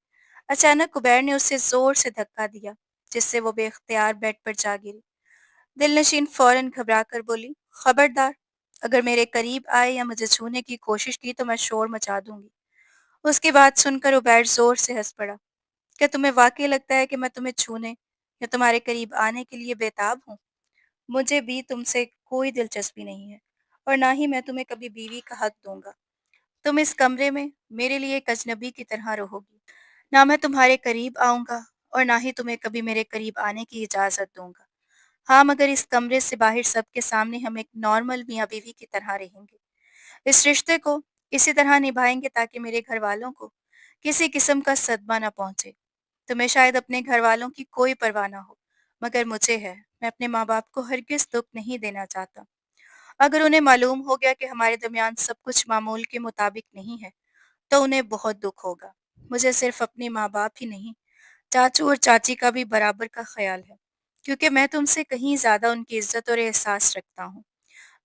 A: अचानक उबैर ने उसे जोर से धक्का दिया, जिससे वो बेख्तियार बेड पर जा गिरी। दिलनशीन फौरन घबराकर बोली, खबरदार, अगर मेरे करीब आए या मुझे छूने की कोशिश की तो मैं शोर मचा दूंगी। उसकी बात सुनकर उबैर जोर से हंस पड़ा। क्या तुम्हें वाकई लगता है कि मैं तुम्हें छूने या तुम्हारे करीब आने के लिए बेताब हूँ? मुझे भी तुमसे कोई दिलचस्पी नहीं है और ना ही मैं तुम्हें कभी बीवी का हक दूंगा। तुम इस कमरे में मेरे लिए एक अजनबी की तरह रहोगी। ना मैं तुम्हारे करीब आऊंगा और ना ही तुम्हें कभी मेरे करीब आने की इजाजत दूंगा। हाँ, मगर इस कमरे से बाहर सबके सामने हम एक नॉर्मल मियाँ बीवी की तरह रहेंगे। इस रिश्ते को इसी तरह निभाएंगे ताकि मेरे घर वालों को किसी किस्म का सदमा ना पहुंचे। तुम्हें शायद अपने घर वालों की कोई परवाह ना हो, मगर मुझे है। मैं अपने माँ बाप को हरगिज दुख नहीं देना चाहता। अगर उन्हें मालूम हो गया कि हमारे दरमियान सब कुछ मामूल के मुताबिक नहीं है तो उन्हें बहुत दुख होगा। मुझे सिर्फ अपने माँ बाप ही नहीं, चाचू और चाची का भी बराबर का ख्याल है, क्योंकि मैं तुमसे कहीं ज्यादा उनकी इज्जत और एहसास रखता हूँ।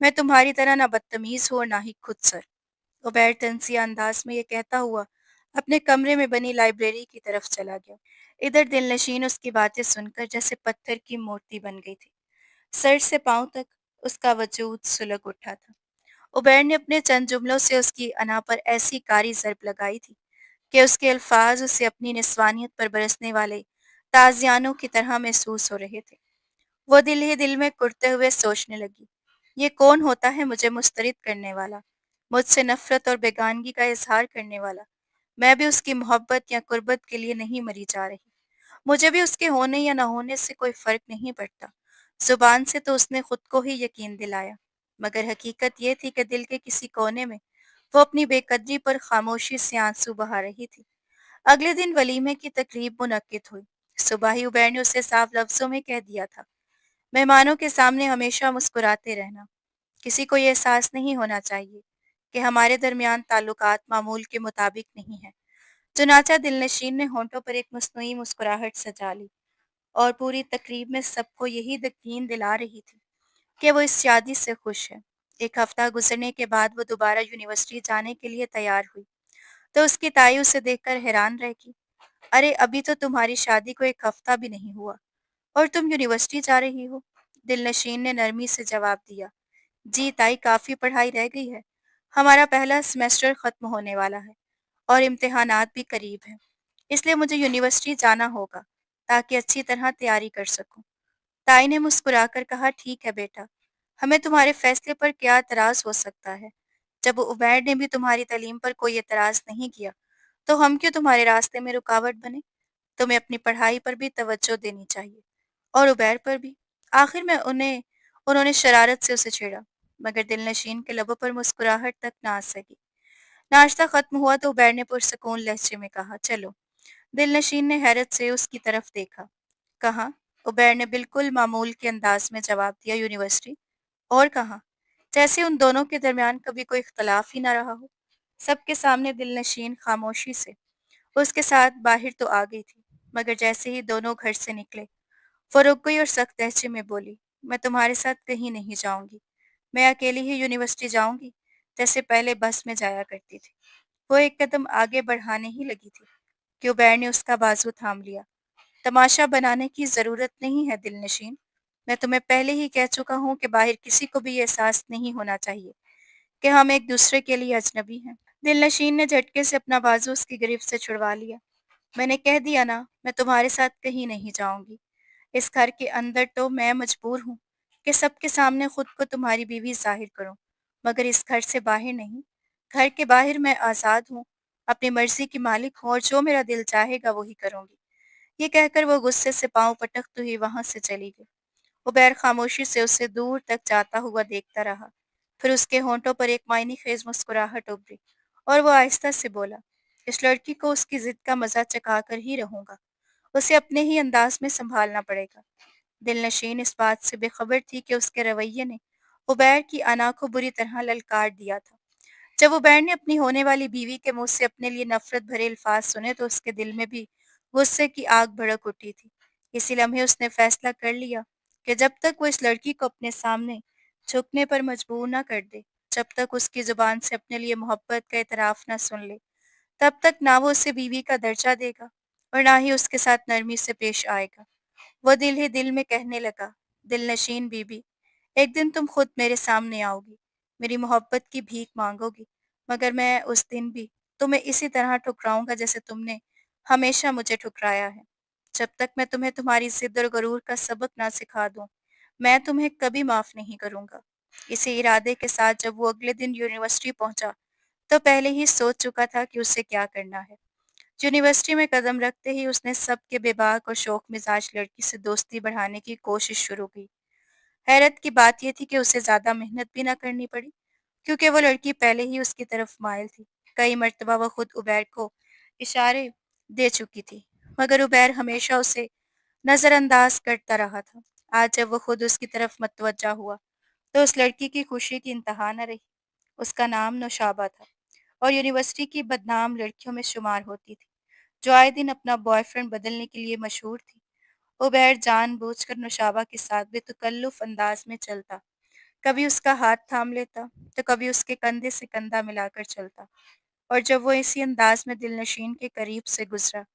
A: मैं तुम्हारी तरह ना बदतमीज हूँ और ना ही खुदसर। उबैर तंजिया अंदाज में ये कहता हुआ अपने कमरे में बनी लाइब्रेरी की तरफ चला गया। इधर दिलनशीन उसकी बातें सुनकर जैसे पत्थर की मूर्ति बन गई थी। सर से पांव तक उसका वजूद सुलग उठा था। उबैर ने अपने चंद जुमलों से उसकी अना पर ऐसी कारी ज़र्ब लगाई थी कि उसके अल्फाज उसे अपनी निस्वानियत पर बरसने वाले ताज़ियानों की तरह महसूस हो रहे थे। वो दिल ही दिल में कुढ़ते हुए सोचने लगी, ये कौन होता है मुझे मुस्तरद करने वाला, मुझसे नफरत और बेगानगी का इजहार करने वाला। मैं भी उसकी मोहब्बत या कुर्बत के लिए नहीं मरी जा रही। मुझे भी उसके होने या न होने से कोई फर्क नहीं पड़ता। जुबान से तो उसने खुद को ही यकीन दिलाया, मगर हकीकत ये थी कि दिल के किसी कोने में वो अपनी बेकदरी पर खामोशी से आंसू बहा रही थी। अगले दिन वलीमे की तकरीब मुनक्किद हुई। सुबह ही उबैर ने उसे साफ लफ्जों में कह दिया था, मेहमानों के सामने हमेशा मुस्कुराते रहना। किसी को ये एहसास नहीं होना चाहिए कि हमारे दरमियान ताल्लुकात मामूल के मुताबिक नहीं है। चुनाचा दिलनशीन ने होंठों पर एक मस्नुई मुस्कुराहट सजा ली और पूरी तकरीब में सबको यही यकीन दिला रही थी कि वो इस शादी से खुश है। एक हफ्ता गुजरने के बाद वो दोबारा यूनिवर्सिटी जाने के लिए तैयार हुई तो उसकी ताई उसे देखकर हैरान रह गई। अरे, अभी तो तुम्हारी शादी को एक हफ्ता भी नहीं हुआ और तुम यूनिवर्सिटी जा रही हो? दिलनशीन ने नरमी से जवाब दिया, जी ताई, काफी पढ़ाई रह गई है। हमारा पहला सेमेस्टर खत्म होने वाला है और इम्तिहानात भी करीब हैं। इसलिए मुझे यूनिवर्सिटी जाना होगा ताकि अच्छी तरह तैयारी कर सकूं। ताई ने मुस्कुराकर कहा, ठीक है बेटा, हमें तुम्हारे फैसले पर क्या एतराज हो सकता है। जब उबैर ने भी तुम्हारी तालीम पर कोई एतराज नहीं किया तो हम क्यों तुम्हारे रास्ते में रुकावट बने। तुम्हें अपनी पढ़ाई पर भी तवज्जो देनी चाहिए और उबैर पर भी। आखिर में उन्होंने शरारत से उसे छेड़ा, मगर दिलनशीन के लबों पर मुस्कुराहट तक ना आ सकी। नाश्ता खत्म हुआ तो उबैर ने पुरसकून लहजे में कहा, चलो। दिलनशीन ने हैरत से उसकी तरफ देखा। कहाँ? उबैर ने बिल्कुल मामूल के अंदाज में जवाब दिया, यूनिवर्सिटी। और कहाँ? जैसे उन दोनों के दरमियान कभी कोई इख्तलाफ ही ना रहा हो। सबके सामने दिलनशीन खामोशी से उसके साथ बाहर तो आ गई थी, मगर जैसे ही दोनों घर से निकले वो रुक गई और सख्त लहजे में बोली, मैं तुम्हारे साथ कहीं नहीं जाऊंगी। मैं अकेली ही यूनिवर्सिटी जाऊंगी, जैसे पहले बस में जाया करती थी। वो एक कदम आगे बढ़ाने ही लगी थी कि उबैर ने उसका बाजू थाम लिया। तमाशा बनाने की जरूरत नहीं है दिलनशीन। मैं तुम्हें पहले ही कह चुका हूँ कि बाहर किसी को भी ये एहसास नहीं होना चाहिए कि हम एक दूसरे के लिए अजनबी हैं। दिलनशीन ने झटके से अपना बाजू उसकी गिरफ्त से छुड़वा लिया। मैंने कह दिया ना, मैं तुम्हारे साथ कहीं नहीं जाऊंगी। इस घर के अंदर तो मैं मजबूर हूँ कि सबके सामने खुद को तुम्हारी बीवी जाहिर करूं, मगर इस घर से बाहर नहीं। घर के बाहर मैं आज़ाद हूँ, अपनी मर्जी की मालिक हूँ और जो मेरा दिल चाहेगा वही करूंगी। ये कहकर वो गुस्से से पाँव पटकती हुई वहां से चली गई। उबैर खामोशी से उसे दूर तक जाता हुआ देखता रहा। फिर उसके होंठों पर एक मायने खेज मुस्कुराहट उभरी और वो आहिस्ता से बोला, इस लड़की को उसकी जिद का मजा चखा कर ही रहूंगा। उसे अपने ही अंदाज में संभालना पड़ेगा। दिलनशीन इस बात से बेखबर थी कि उसके रवैये ने उबैर की अना को बुरी तरह ललकार दिया था। जब उबैर ने अपनी होने वाली बीवी के मुंह से अपने लिए नफरत भरे अल्फाज सुने तो उसके दिल में भी गुस्से की आग भड़क उठी थी। इसी लम्हे उसने फैसला कर लिया कि जब तक वो इस लड़की को अपने सामने झुकने पर मजबूर न कर दे, जब तक उसकी जुबान से अपने लिए मोहब्बत का इतराफ न सुन ले, तब तक ना वो उसे बीवी का दर्जा देगा और ना ही उसके साथ नरमी से पेश आएगा। वो दिल ही दिल में कहने लगा, दिलनशीन बीबी, एक दिन तुम खुद मेरे सामने आओगी, मेरी मोहब्बत की भीख मांगोगी, मगर मैं उस दिन भी तुम्हें इसी तरह ठुकराऊंगा जैसे तुमने हमेशा मुझे ठुकराया है। जब तक मैं तुम्हें तुम्हारी जिद और गरूर का सबक ना सिखा दूं, मैं तुम्हें कभी माफ नहीं करूंगा। इसी इरादे के साथ जब वो अगले दिन यूनिवर्सिटी पहुंचा, तो पहले ही सोच चुका था कि उसे क्या करना है। यूनिवर्सिटी में कदम रखते ही उसने सबके बेबाक और शौक मिजाज लड़की से दोस्ती बढ़ाने की कोशिश शुरू की। हैरत की बात यह थी कि उसे ज्यादा मेहनत भी ना करनी पड़ी, क्योंकि वो लड़की पहले ही उसकी तरफ माइल थी। कई मर्तबा वो खुद उबैर को इशारे दे चुकी थी, मगर उबैर हमेशा उसे नजरअंदाज करता रहा था। आज जब वो खुद उसकी तरफ मतवज्जा हुआ, तो उस लड़की की खुशी की इंतहा न रही। उसका नाम नौशाबा था और यूनिवर्सिटी की बदनाम लड़कियों में शुमार होती थी, जो आए दिन अपना बॉयफ्रेंड बदलने के लिए मशहूर थी। उबैर जानबूझकर नौशाबा के साथ बेतकल्लुफ अंदाज में चलता, कभी उसका हाथ थाम लेता, तो कभी उसके कंधे से कंधा मिलाकर चलता, और जब वो इसी अंदाज में दिलनशीन के करीब से गुजरा,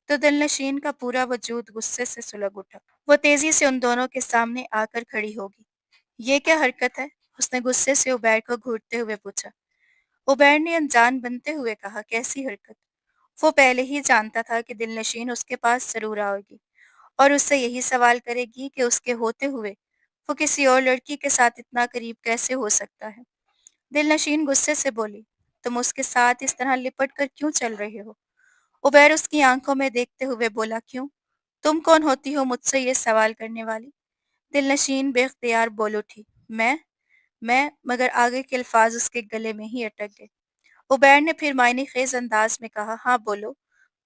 A: तो दिलनशीन का पूरा वजूद गुस्से से सुलग उठा। वो तेजी से उन दोनों के सामने आकर खड़ी होगी। ये क्या हरकत है? उसने गुस्से से उबैर को घूरते हुए पूछा। उबैर ने अनजान बनते हुए कहा, कैसी हरकत? वो पहले ही जानता था कि दिलनशीन उसके पास जरूर आओगी और उससे यही सवाल करेगी कि उसके होते हुए वो किसी और लड़की के साथ इतना करीब कैसे हो सकता है। दिलनशीन गुस्से से बोली, तुम उसके साथ इस तरह लिपट कर क्यों चल रहे हो? उबैर उसकी आंखों में देखते हुए बोला, क्यों? तुम कौन होती हो मुझसे ये सवाल करने वाली? दिलनशीन बेख्तियार बोल उठी, मैं मगर आगे के अल्फाज उसके गले में ही अटक गए। उबैर ने फिर मायने खेज अंदाज में कहा, हाँ बोलो,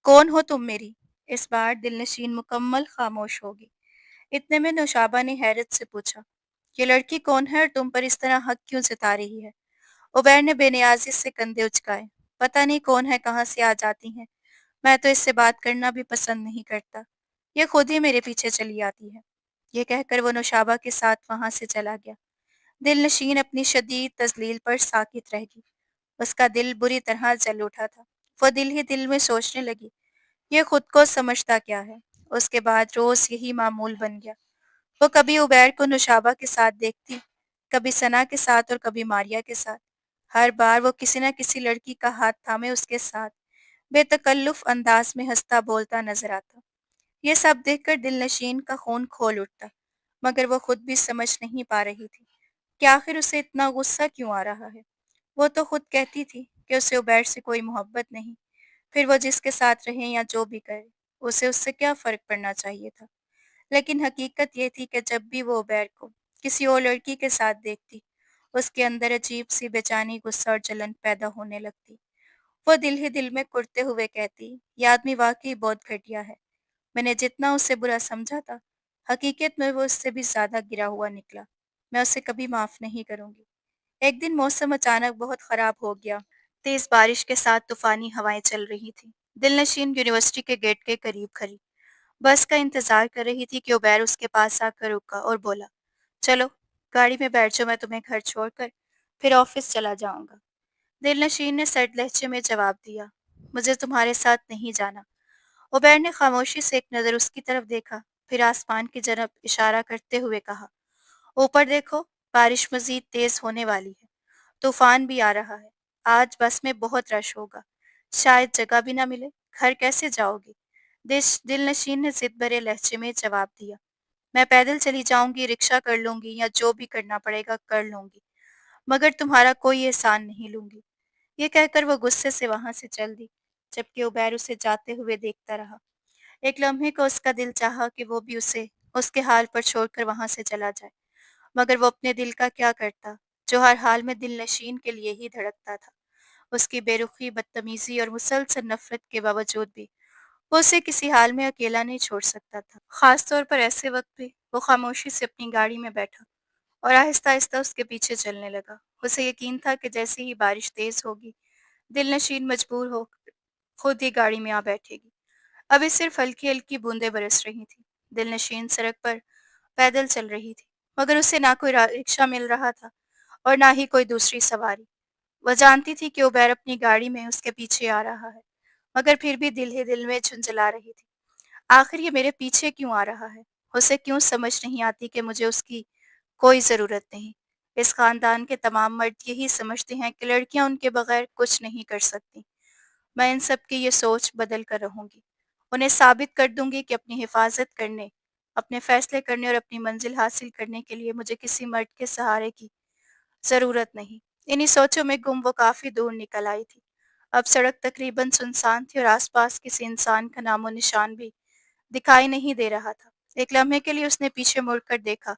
A: कौन हो तुम मेरी? इस बार दिलनशीन मुकम्मल खामोश होगी। इतने में नौशाबा ने हैरत से पूछा, ये लड़की कौन है और तुम पर इस तरह हक क्यों जता रही है? उबैर ने बेनियाजी से कंधे उचकाए, पता नहीं कौन है, कहाँ से आ जाती है, मैं तो इससे बात करना भी पसंद नहीं करता। ये खुद ही मेरे पीछे चली आती है। ये कहकर वो नौशाबा के साथ वहां से चला गया। दिलनशीन अपनी शदीद तजलील पर साकित रह गई। उसका दिल बुरी तरह जल उठा था। वो दिल ही दिल में सोचने लगी, ये खुद को समझता क्या है? उसके बाद रोज यही मामूल बन गया। वो कभी उबैर को नौशाबा के साथ देखती, कभी सना के साथ और कभी मारिया के साथ। हर बार वो किसी न किसी लड़की का हाथ थामे उसके साथ बेतकल्लुफ अंदाज में हंसता बोलता नजर आता। ये सब देखकर दिलनशीन का खून खोल उठता, मगर वो खुद भी समझ नहीं पा रही थी कि आखिर उसे इतना गुस्सा क्यों आ रहा है। वो तो खुद कहती थी कि उसे उबैर से कोई मोहब्बत नहीं, फिर वो जिसके साथ रहे या जो भी करे, उसे उससे क्या फर्क पड़ना चाहिए था। लेकिन हकीकत ये थी कि जब भी वो उबैर को किसी और लड़की के साथ देखती, उसके अंदर अजीब सी बेचैनी, गुस्सा और जलन पैदा होने लगती। वो दिल ही दिल में कुढ़ते हुए कहती, ये आदमी वाकई बहुत घटिया है। मैंने जितना उसे बुरा समझा था, हकीकत में वो उससे भी ज्यादा गिरा हुआ निकला। मैं उसे कभी माफ नहीं करूंगी। एक दिन मौसम अचानक बहुत खराब हो गया। तेज बारिश के साथ तूफानी हवाएं चल रही थी। दिलनशीन यूनिवर्सिटी के गेट के करीब खड़ी बस का इंतजार कर रही थी कि उबैर उसके पास आकर रुका और बोला, चलो गाड़ी में बैठ जाओ, मैं तुम्हें घर छोड़कर फिर ऑफिस चला जाऊंगा। दिलनशीन ने सर्द लहजे में जवाब दिया, मुझे तुम्हारे साथ नहीं जाना। उबैर ने खामोशी से एक नज़र उसकी तरफ देखा, फिर आसमान की तरफ इशारा करते हुए कहा, ऊपर देखो, बारिश मजीद तेज होने वाली है, तूफान भी आ रहा है। आज बस में बहुत रश होगा, शायद जगह भी ना मिले। घर कैसे जाओगी? दिलनशीन ने जिद भरे लहजे में जवाब दिया, मैं पैदल चली जाऊंगी, रिक्शा कर लूंगी या जो भी करना पड़ेगा कर लूंगी, मगर तुम्हारा कोई एहसान नहीं लूंगी। ये कहकर वो गुस्से से वहां से चल दी, जबकि उबैर उसे जाते हुए देखता रहा। ایک لمحے کو اس کا دل چاہا کہ وہ بھی اسے اس کے حال پر چھوڑ کر وہاں سے چلا جائے، مگر وہ اپنے دل کا کیا کرتا، جو ہر حال میں دل نشین کے لیے ہی دھڑکتا تھا۔ اس کی بے رخی، بدتمیزی اور مسلسل نفرت کے باوجود بھی وہ اسے کسی حال میں اکیلا نہیں چھوڑ سکتا تھا۔ خاص طور پر ایسے وقت پہ وہ خاموشی سے اپنی گاڑی میں بیٹھا اور آہستہ آہستہ اس کے پیچھے چلنے لگا۔ اسے یقین تھا کہ جیسے ہی بارش تیز ہوگی، دل نشین مجبور ہو کر خود ہی گاڑی میں آ بیٹھے گی۔ ابھی صرف ہلکی ہلکی بوندیں برس رہی تھیں۔ دل نشین سڑک پر پیدل چل رہی تھی، مگر اسے نہ کوئی رکشہ مل رہا تھا اور نہ ہی کوئی دوسری سواری۔ وہ جانتی تھی کہ عبیر اپنی گاڑی میں اس کے پیچھے آ رہا ہے، مگر پھر بھی دل ہی دل میں جھنجھلا رہی تھی۔ آخر یہ میرے پیچھے کیوں آ رہا ہے؟ اسے کیوں سمجھ نہیں آتی کہ مجھے اس کی کوئی ضرورت نہیں؟ اس خاندان کے تمام مرد یہی سمجھتے ہیں کہ لڑکیاں ان کے بغیر کچھ نہیں کر سکتی۔ میں ان سب کی یہ سوچ بدل کر رہوں گی۔ انہیں ثابت کر دوں گی کہ اپنی حفاظت کرنے، اپنے فیصلے کرنے اور اپنی منزل حاصل کرنے کے لیے مجھے کسی مرد کے سہارے کی ضرورت نہیں۔ انہی سوچوں میں گم وہ کافی دور نکل آئی تھی۔ اب سڑک تقریباً سنسان تھی اور آس پاس کسی انسان کا نام و نشان بھی دکھائی نہیں دے رہا تھا۔ ایک لمحے کے لیے اس نے پیچھے مڑ کر دیکھا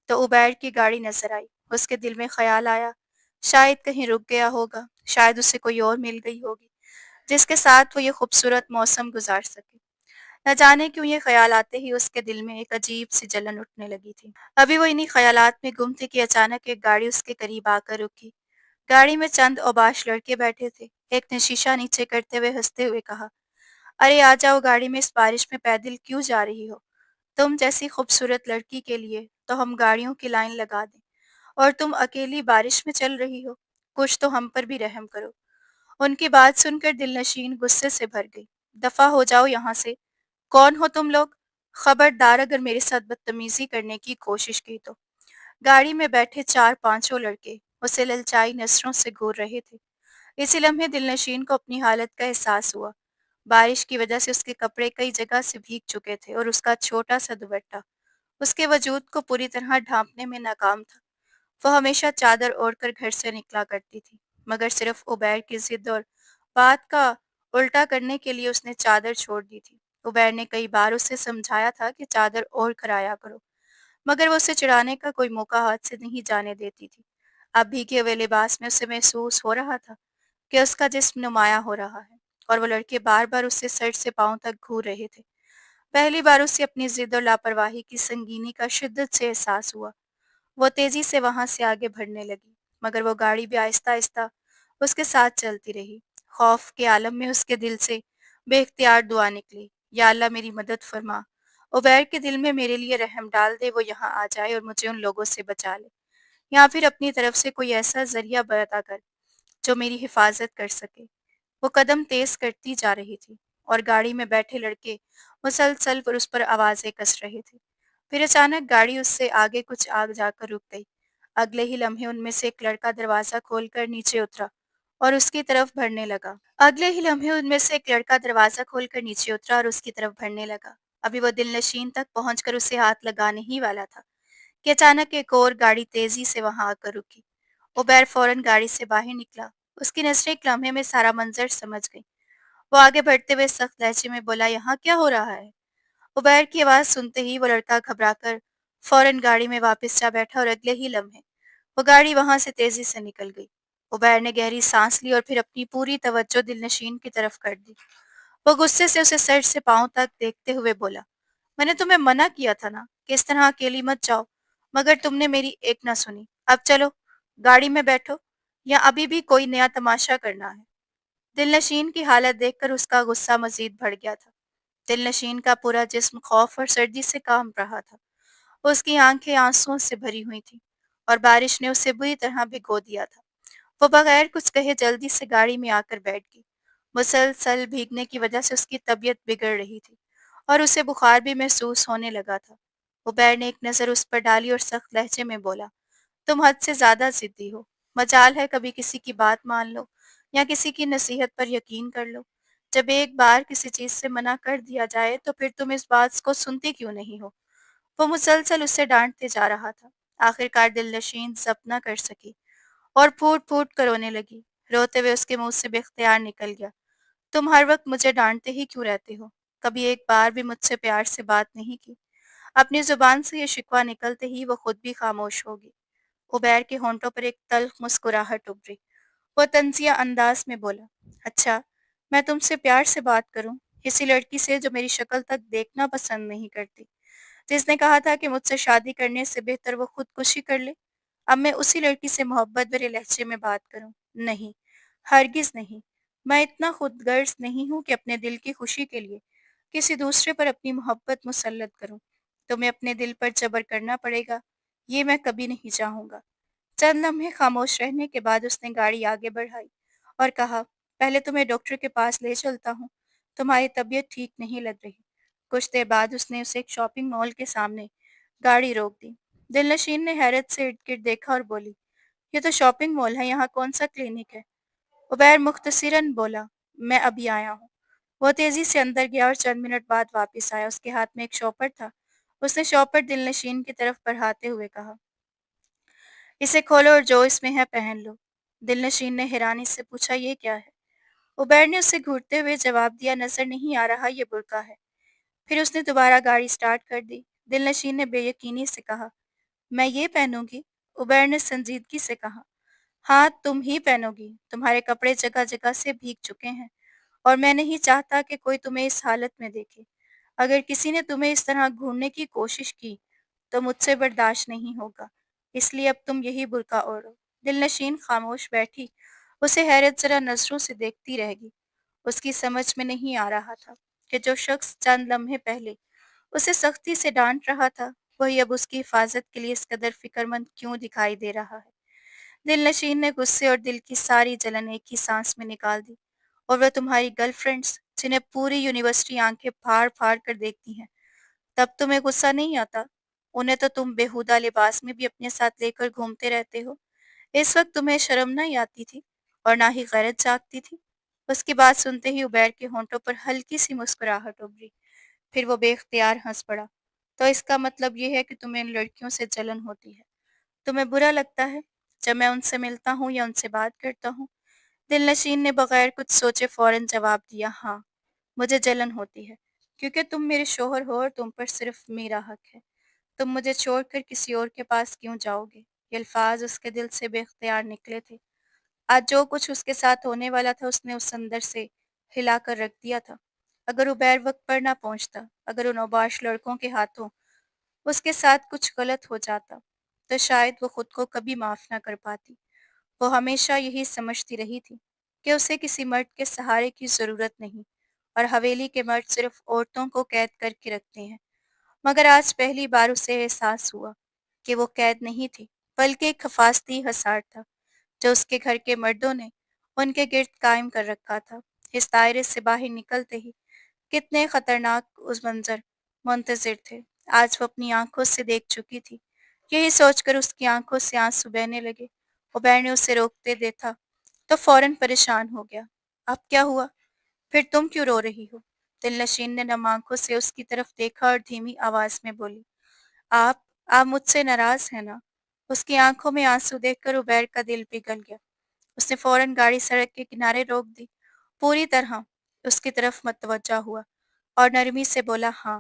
A: تو عبیر کی گاڑی نظر آئی۔ اس کے دل میں خیال آیا، شاید کہیں رک گیا ہوگا، شاید اسے کوئی اور مل گئی ہوگی جس کے ساتھ وہ یہ خوبصورت موسم گزار سکے۔ نہ جانے کیوں یہ خیال آتے ہی اس کے دل میں ایک عجیب سی جلن اٹھنے لگی تھی۔ ابھی وہ انہی خیالات میں گم تھی کہ اچانک ایک گاڑی اس کے قریب آ کر رکی۔ گاڑی میں چند اوباش لڑکے بیٹھے تھے۔ ایک نے شیشہ نیچے کرتے ہوئے ہنستے ہوئے کہا، ارے آ جاؤ، گاڑی میں اس بارش میں پیدل کیوں جا رہی ہو؟ تم جیسی خوبصورت لڑکی کے لیے تو ہم گاڑیوں کی لائن لگا دیں، اور تم اکیلی بارش میں چل رہی ہو؟ کچھ تو ہم پر بھی رحم کرو۔ ان کی بات سن کر دل نشین غصے سے بھر گئی۔ دفع ہو جاؤ یہاں سے، کون ہو تم لوگ؟ خبردار اگر میرے ساتھ بدتمیزی کرنے کی کوشش کی تو۔ گاڑی میں بیٹھے چار پانچوں لڑکے اسے للچائی نظروں سے گور رہے تھے۔ اسی لمحے دل نشین کو اپنی حالت کا احساس ہوا۔ بارش کی وجہ سے اس کے کپڑے کئی جگہ سے بھیگ چکے تھے اور اس کا چھوٹا سا دوپٹہ اس کے وجود کو پوری طرح ڈھانپنے میں ناکام تھا۔ وہ ہمیشہ چادر اوڑھ کر گھر سے نکلا کرتی تھی، مگر صرف عبیر کی ضد اور بات کا الٹا کرنے کے لیے اس نے چادر چھوڑ دی تھی۔ عبیر نے کئی بار اسے سمجھایا تھا کہ چادر اوڑھ کر آیا کرو، مگر وہ اسے چڑھانے کا کوئی موقع ہاتھ سے نہیں جانے دیتی تھی۔ اب بھیگے ہوئے لباس میں اسے محسوس ہو رہا تھا کہ اس کا جسم نمایاں ہو رہا ہے، اور وہ لڑکے بار بار اسے سر سے پاؤں تک گھور رہے تھے۔ پہلی بار اسے اپنی ضد اور لاپرواہی کی سنگینی کا شدت سے احساس ہوا۔ وہ تیزی سے وہاں سے آگے بڑھنے لگی، مگر وہ گاڑی بھی آہستہ آہستہ اس کے ساتھ چلتی رہی۔ خوف کے عالم میں اس کے دل سے بے اختیار دعا نکلی، یا اللہ میری مدد فرما، عبیر کے دل میں میرے لیے رحم ڈال دے، وہ یہاں آ جائے اور مجھے ان لوگوں سے بچا لے، یا پھر اپنی طرف سے کوئی ایسا ذریعہ بتا کر جو میری حفاظت کر سکے۔ وہ قدم تیز کرتی جا رہی تھی اور گاڑی میں بیٹھے لڑکے مسلسل پر اس پر آوازیں کس رہے تھے۔ پھر اچانک گاڑی اس سے آگے کچھ آگ جا کر رک گئی۔ اگلے ہی لمحے ان میں سے ایک لڑکا دروازہ کھول کر نیچے اترا اور اس کی طرف بڑھنے لگا۔ اگلے ہی لمحے ان میں سے ایک لڑکا دروازہ کھول کر نیچے اترا اور اس کی طرف بڑھنے لگا۔ ابھی وہ دل نشین تک پہنچ کر اسے ہاتھ لگانے ہی والا تھا کہ اچانک ایک اور گاڑی تیزی سے وہاں آ کر رکی۔ عبیر فوراً گاڑی سے باہر نکلا۔ اس کی نظریں ایک لمحے میں سارا منظر سمجھ گئی۔ وہ آگے بڑھتے ہوئے سخت لہجے میں بولا، یہاں کیا ہو رہا ہے؟ عبیر کی آواز سنتے ہی وہ لڑکا گھبرا کر فوراً گاڑی میں واپس جا بیٹھا اور اگلے ہی لمحے وہ گاڑی وہاں سے تیزی سے نکل گئی۔ عبیر نے گہری سانس لی اور پھر اپنی پوری توجہ دل نشین کی طرف کر دی۔ وہ غصے سے اسے سر سے پاؤں تک دیکھتے ہوئے بولا، میں نے تمہیں منع کیا تھا نا کہ اس طرح اکیلی مت جاؤ، مگر تم نے میری ایک نہ سنی۔ اب چلو گاڑی میں بیٹھو، یا ابھی بھی کوئی نیا تماشا کرنا ہے؟ دل نشین کی حالت دیکھ کر اس کا غصہ مزید بڑھ گیا تھا۔ دل نشین کا پورا جسم خوف اور سردی سے کانپ رہا تھا۔ اس کی آنکھیں آنسوؤں سے بھری ہوئی تھیں اور بارش نے اسے بری طرح بھگو دیا تھا۔ وہ بغیر کچھ کہے جلدی سے گاڑی میں آ کر بیٹھ گئی۔ مسلسل بھیگنے کی وجہ سے اس کی طبیعت بگڑ رہی تھی اور اسے بخار بھی محسوس ہونے لگا تھا۔ عبیر نے ایک نظر اس پر ڈالی اور سخت لہجے میں بولا، تم حد سے زیادہ ضدی ہو۔ مجال ہے کبھی کسی کی بات مان لو یا کسی کی نصیحت پر یقین کر لو۔ جب ایک بار کسی چیز سے منع کر دیا جائے تو پھر تم اس بات کو سنتی کیوں نہیں ہو؟ وہ مسلسل اسے ڈانٹتے جا رہا تھا۔ آخر کار دل نشین ضبط نہ کر سکی اور پھوٹ پھوٹ کر رونے لگی۔ روتے ہوئے اس کے منہ سے بے اختیار نکل گیا، تم ہر وقت مجھے ڈانٹتے ہی کیوں رہتے ہو؟ کبھی ایک بار بھی مجھ سے پیار سے بات نہیں کی۔ اپنی زبان سے یہ شکوہ نکلتے ہی وہ خود بھی خاموش ہوگی۔ عبیر کے ہونٹوں پر ایک تلخ مسکراہٹ ابھری۔ وہ طنزیہ انداز میں بولا، اچھا، میں تم سے پیار سے بات کروں؟ کسی لڑکی سے جو میری شکل تک دیکھنا پسند نہیں کرتی، جس نے کہا تھا کہ مجھ سے شادی کرنے سے بہتر وہ خودکشی کر لے؟ اب میں اسی لڑکی سے محبت بھرے لہجے میں بات کروں؟ نہیں، ہرگز نہیں۔ میں اتنا خود غرض نہیں ہوں کہ اپنے دل کی خوشی کے لیے کسی دوسرے پر اپنی محبت مسلط کروں۔ تمہیں اپنے دل پر جبر کرنا پڑے گا، یہ میں کبھی نہیں چاہوں گا۔ چند لمحے خاموش رہنے کے بعد اس نے گاڑی آگے بڑھائی اور کہا، پہلے تمہیں ڈاکٹر کے پاس لے چلتا ہوں، تمہاری طبیعت ٹھیک نہیں لگ رہی۔ کچھ دیر بعد اس نے اسے ایک شاپنگ مال کے سامنے گاڑی روک دی۔ دل نشین نے حیرت سے ارد گرد دیکھا اور بولی، یہ تو شاپنگ مال ہے، یہاں کون سا کلینک ہے؟ عبیر مختصراً بولا، میں ابھی آیا ہوں۔ وہ تیزی سے اندر گیا اور چند منٹ بعد واپس آیا۔ اس کے ہاتھ میں ایک شاپر تھا۔ اس نے شاپر دل نشین کی طرف بڑھاتے ہوئے کہا، اسے کھولو اور جو اس میں ہے پہن لو۔ دل نشین نے حیرانی سے پوچھا، یہ کیا ہے؟ عبیر نے اسے گھورتے ہوئے جواب دیا، نظر نہیں آ رہا، یہ برقع ہے۔ پھر اس نے دوبارہ گاڑی سٹارٹ کر دی۔ دل نشین نے بے یقینی سے کہا، میں یہ پہنوں گی؟ عبیر نے سنجیدگی سے کہا، ہاں تم ہی پہنو گی، تمہارے کپڑے جگہ جگہ سے بھیگ چکے ہیں اور میں نہیں چاہتا کہ کوئی تمہیں اس حالت میں دیکھے۔ اگر کسی نے تمہیں اس طرح گھورنے کی کوشش کی تو مجھ سے برداشت نہیں ہوگا، اس لیے اب تم یہی برقع اوڑھو۔ دل نشین خاموش بیٹھی اسے حیرت زدہ نظروں سے دیکھتی رہ گئی۔ اس کی سمجھ میں نہیں آ رہا تھا کہ جو شخص چند لمحے پہلے اسے سختی سے ڈانٹ رہا تھا، وہی اب اس کی حفاظت کے لیے اس قدر فکر مند کیوں دکھائی دے رہا ہے۔ دل نشین نے غصے اور دل کی ساری جلن ایک ہی سانس میں نکال دی۔ اور وہ تمہاری گرل فرینڈز جنہیں پوری یونیورسٹی آنکھیں پھاڑ پھاڑ کر دیکھتی ہیں، تب تمہیں غصہ نہیں آتا؟ انہیں تو تم بےہودہ لباس میں بھی اپنے ساتھ لے کر گھومتے رہتے ہو۔ اس وقت تمہیں شرم نہیں آتی تھی اور نہ ہی غیرت جاگتی تھی؟ اس کی بات سنتے ہی عبیر کے ہونٹوں پر ہلکی سی مسکراہٹ ابھری۔ پھر وہ بے اختیار ہنس پڑا۔ تو اس کا مطلب یہ ہے کہ تمہیں ان لڑکیوں سے جلن ہوتی ہے؟ تمہیں برا لگتا ہے جب میں ان سے ملتا ہوں یا ان سے بات کرتا ہوں؟ دل نشین نے بغیر کچھ سوچے فوراً جواب دیا، ہاں، مجھے جلن ہوتی ہے، کیونکہ تم میرے شوہر ہو اور تم پر صرف میرا حق ہے۔ تم مجھے چھوڑ کر کسی اور کے پاس کیوں جاؤ گے؟ یہ الفاظ اس کے دل سے بے اختیار نکلے تھے۔ آج جو کچھ اس کے ساتھ ہونے والا تھا اس نے اس اندر سے ہلا کر رکھ دیا تھا۔ اگر عبیر وقت پر نہ پہنچتا، اگر ان اوباش لڑکوں کے ہاتھوں اس کے ساتھ کچھ غلط ہو جاتا، تو شاید وہ خود کو کبھی معاف نہ کر پاتی۔ وہ ہمیشہ یہی سمجھتی رہی تھی کہ اسے کسی مرد کے سہارے کی ضرورت نہیں اور حویلی کے مرد صرف عورتوں کو قید کر کے رکھتے ہیں۔ مگر آج پہلی بار اسے احساس ہوا کہ وہ قید نہیں تھی، بلکہ ایک حفاظتی حصار تھا جو اس کے گھر کے مردوں نے ان کے گرد قائم کر رکھا تھا۔ اس دائرے سے باہر نکلتے ہی کتنے خطرناک اس منظر منتظر تھے، آج وہ اپنی آنکھوں سے دیکھ چکی تھی۔ یہی سوچ کر اس کی آنکھوں سے آنسو بہنے لگے۔ عبیر نے اسے روکتے دیکھا تو فوراً پریشان ہو گیا، اب کیا ہوا؟ پھر تم کیوں رو رہی ہو؟ دل نشین نے نم آنکھوں سے اس کی طرف دیکھا اور دھیمی آواز میں بولی، آپ آپ مجھ سے ناراض ہیں نا؟ اس کی آنکھوں میں آنسو دیکھ کر عبیر کا دل پگھل گیا۔ اس نے فوراً گاڑی سڑک کے کنارے روک دی، پوری طرح اس کی طرف متوجہ ہوا اور نرمی سے بولا، ہاں،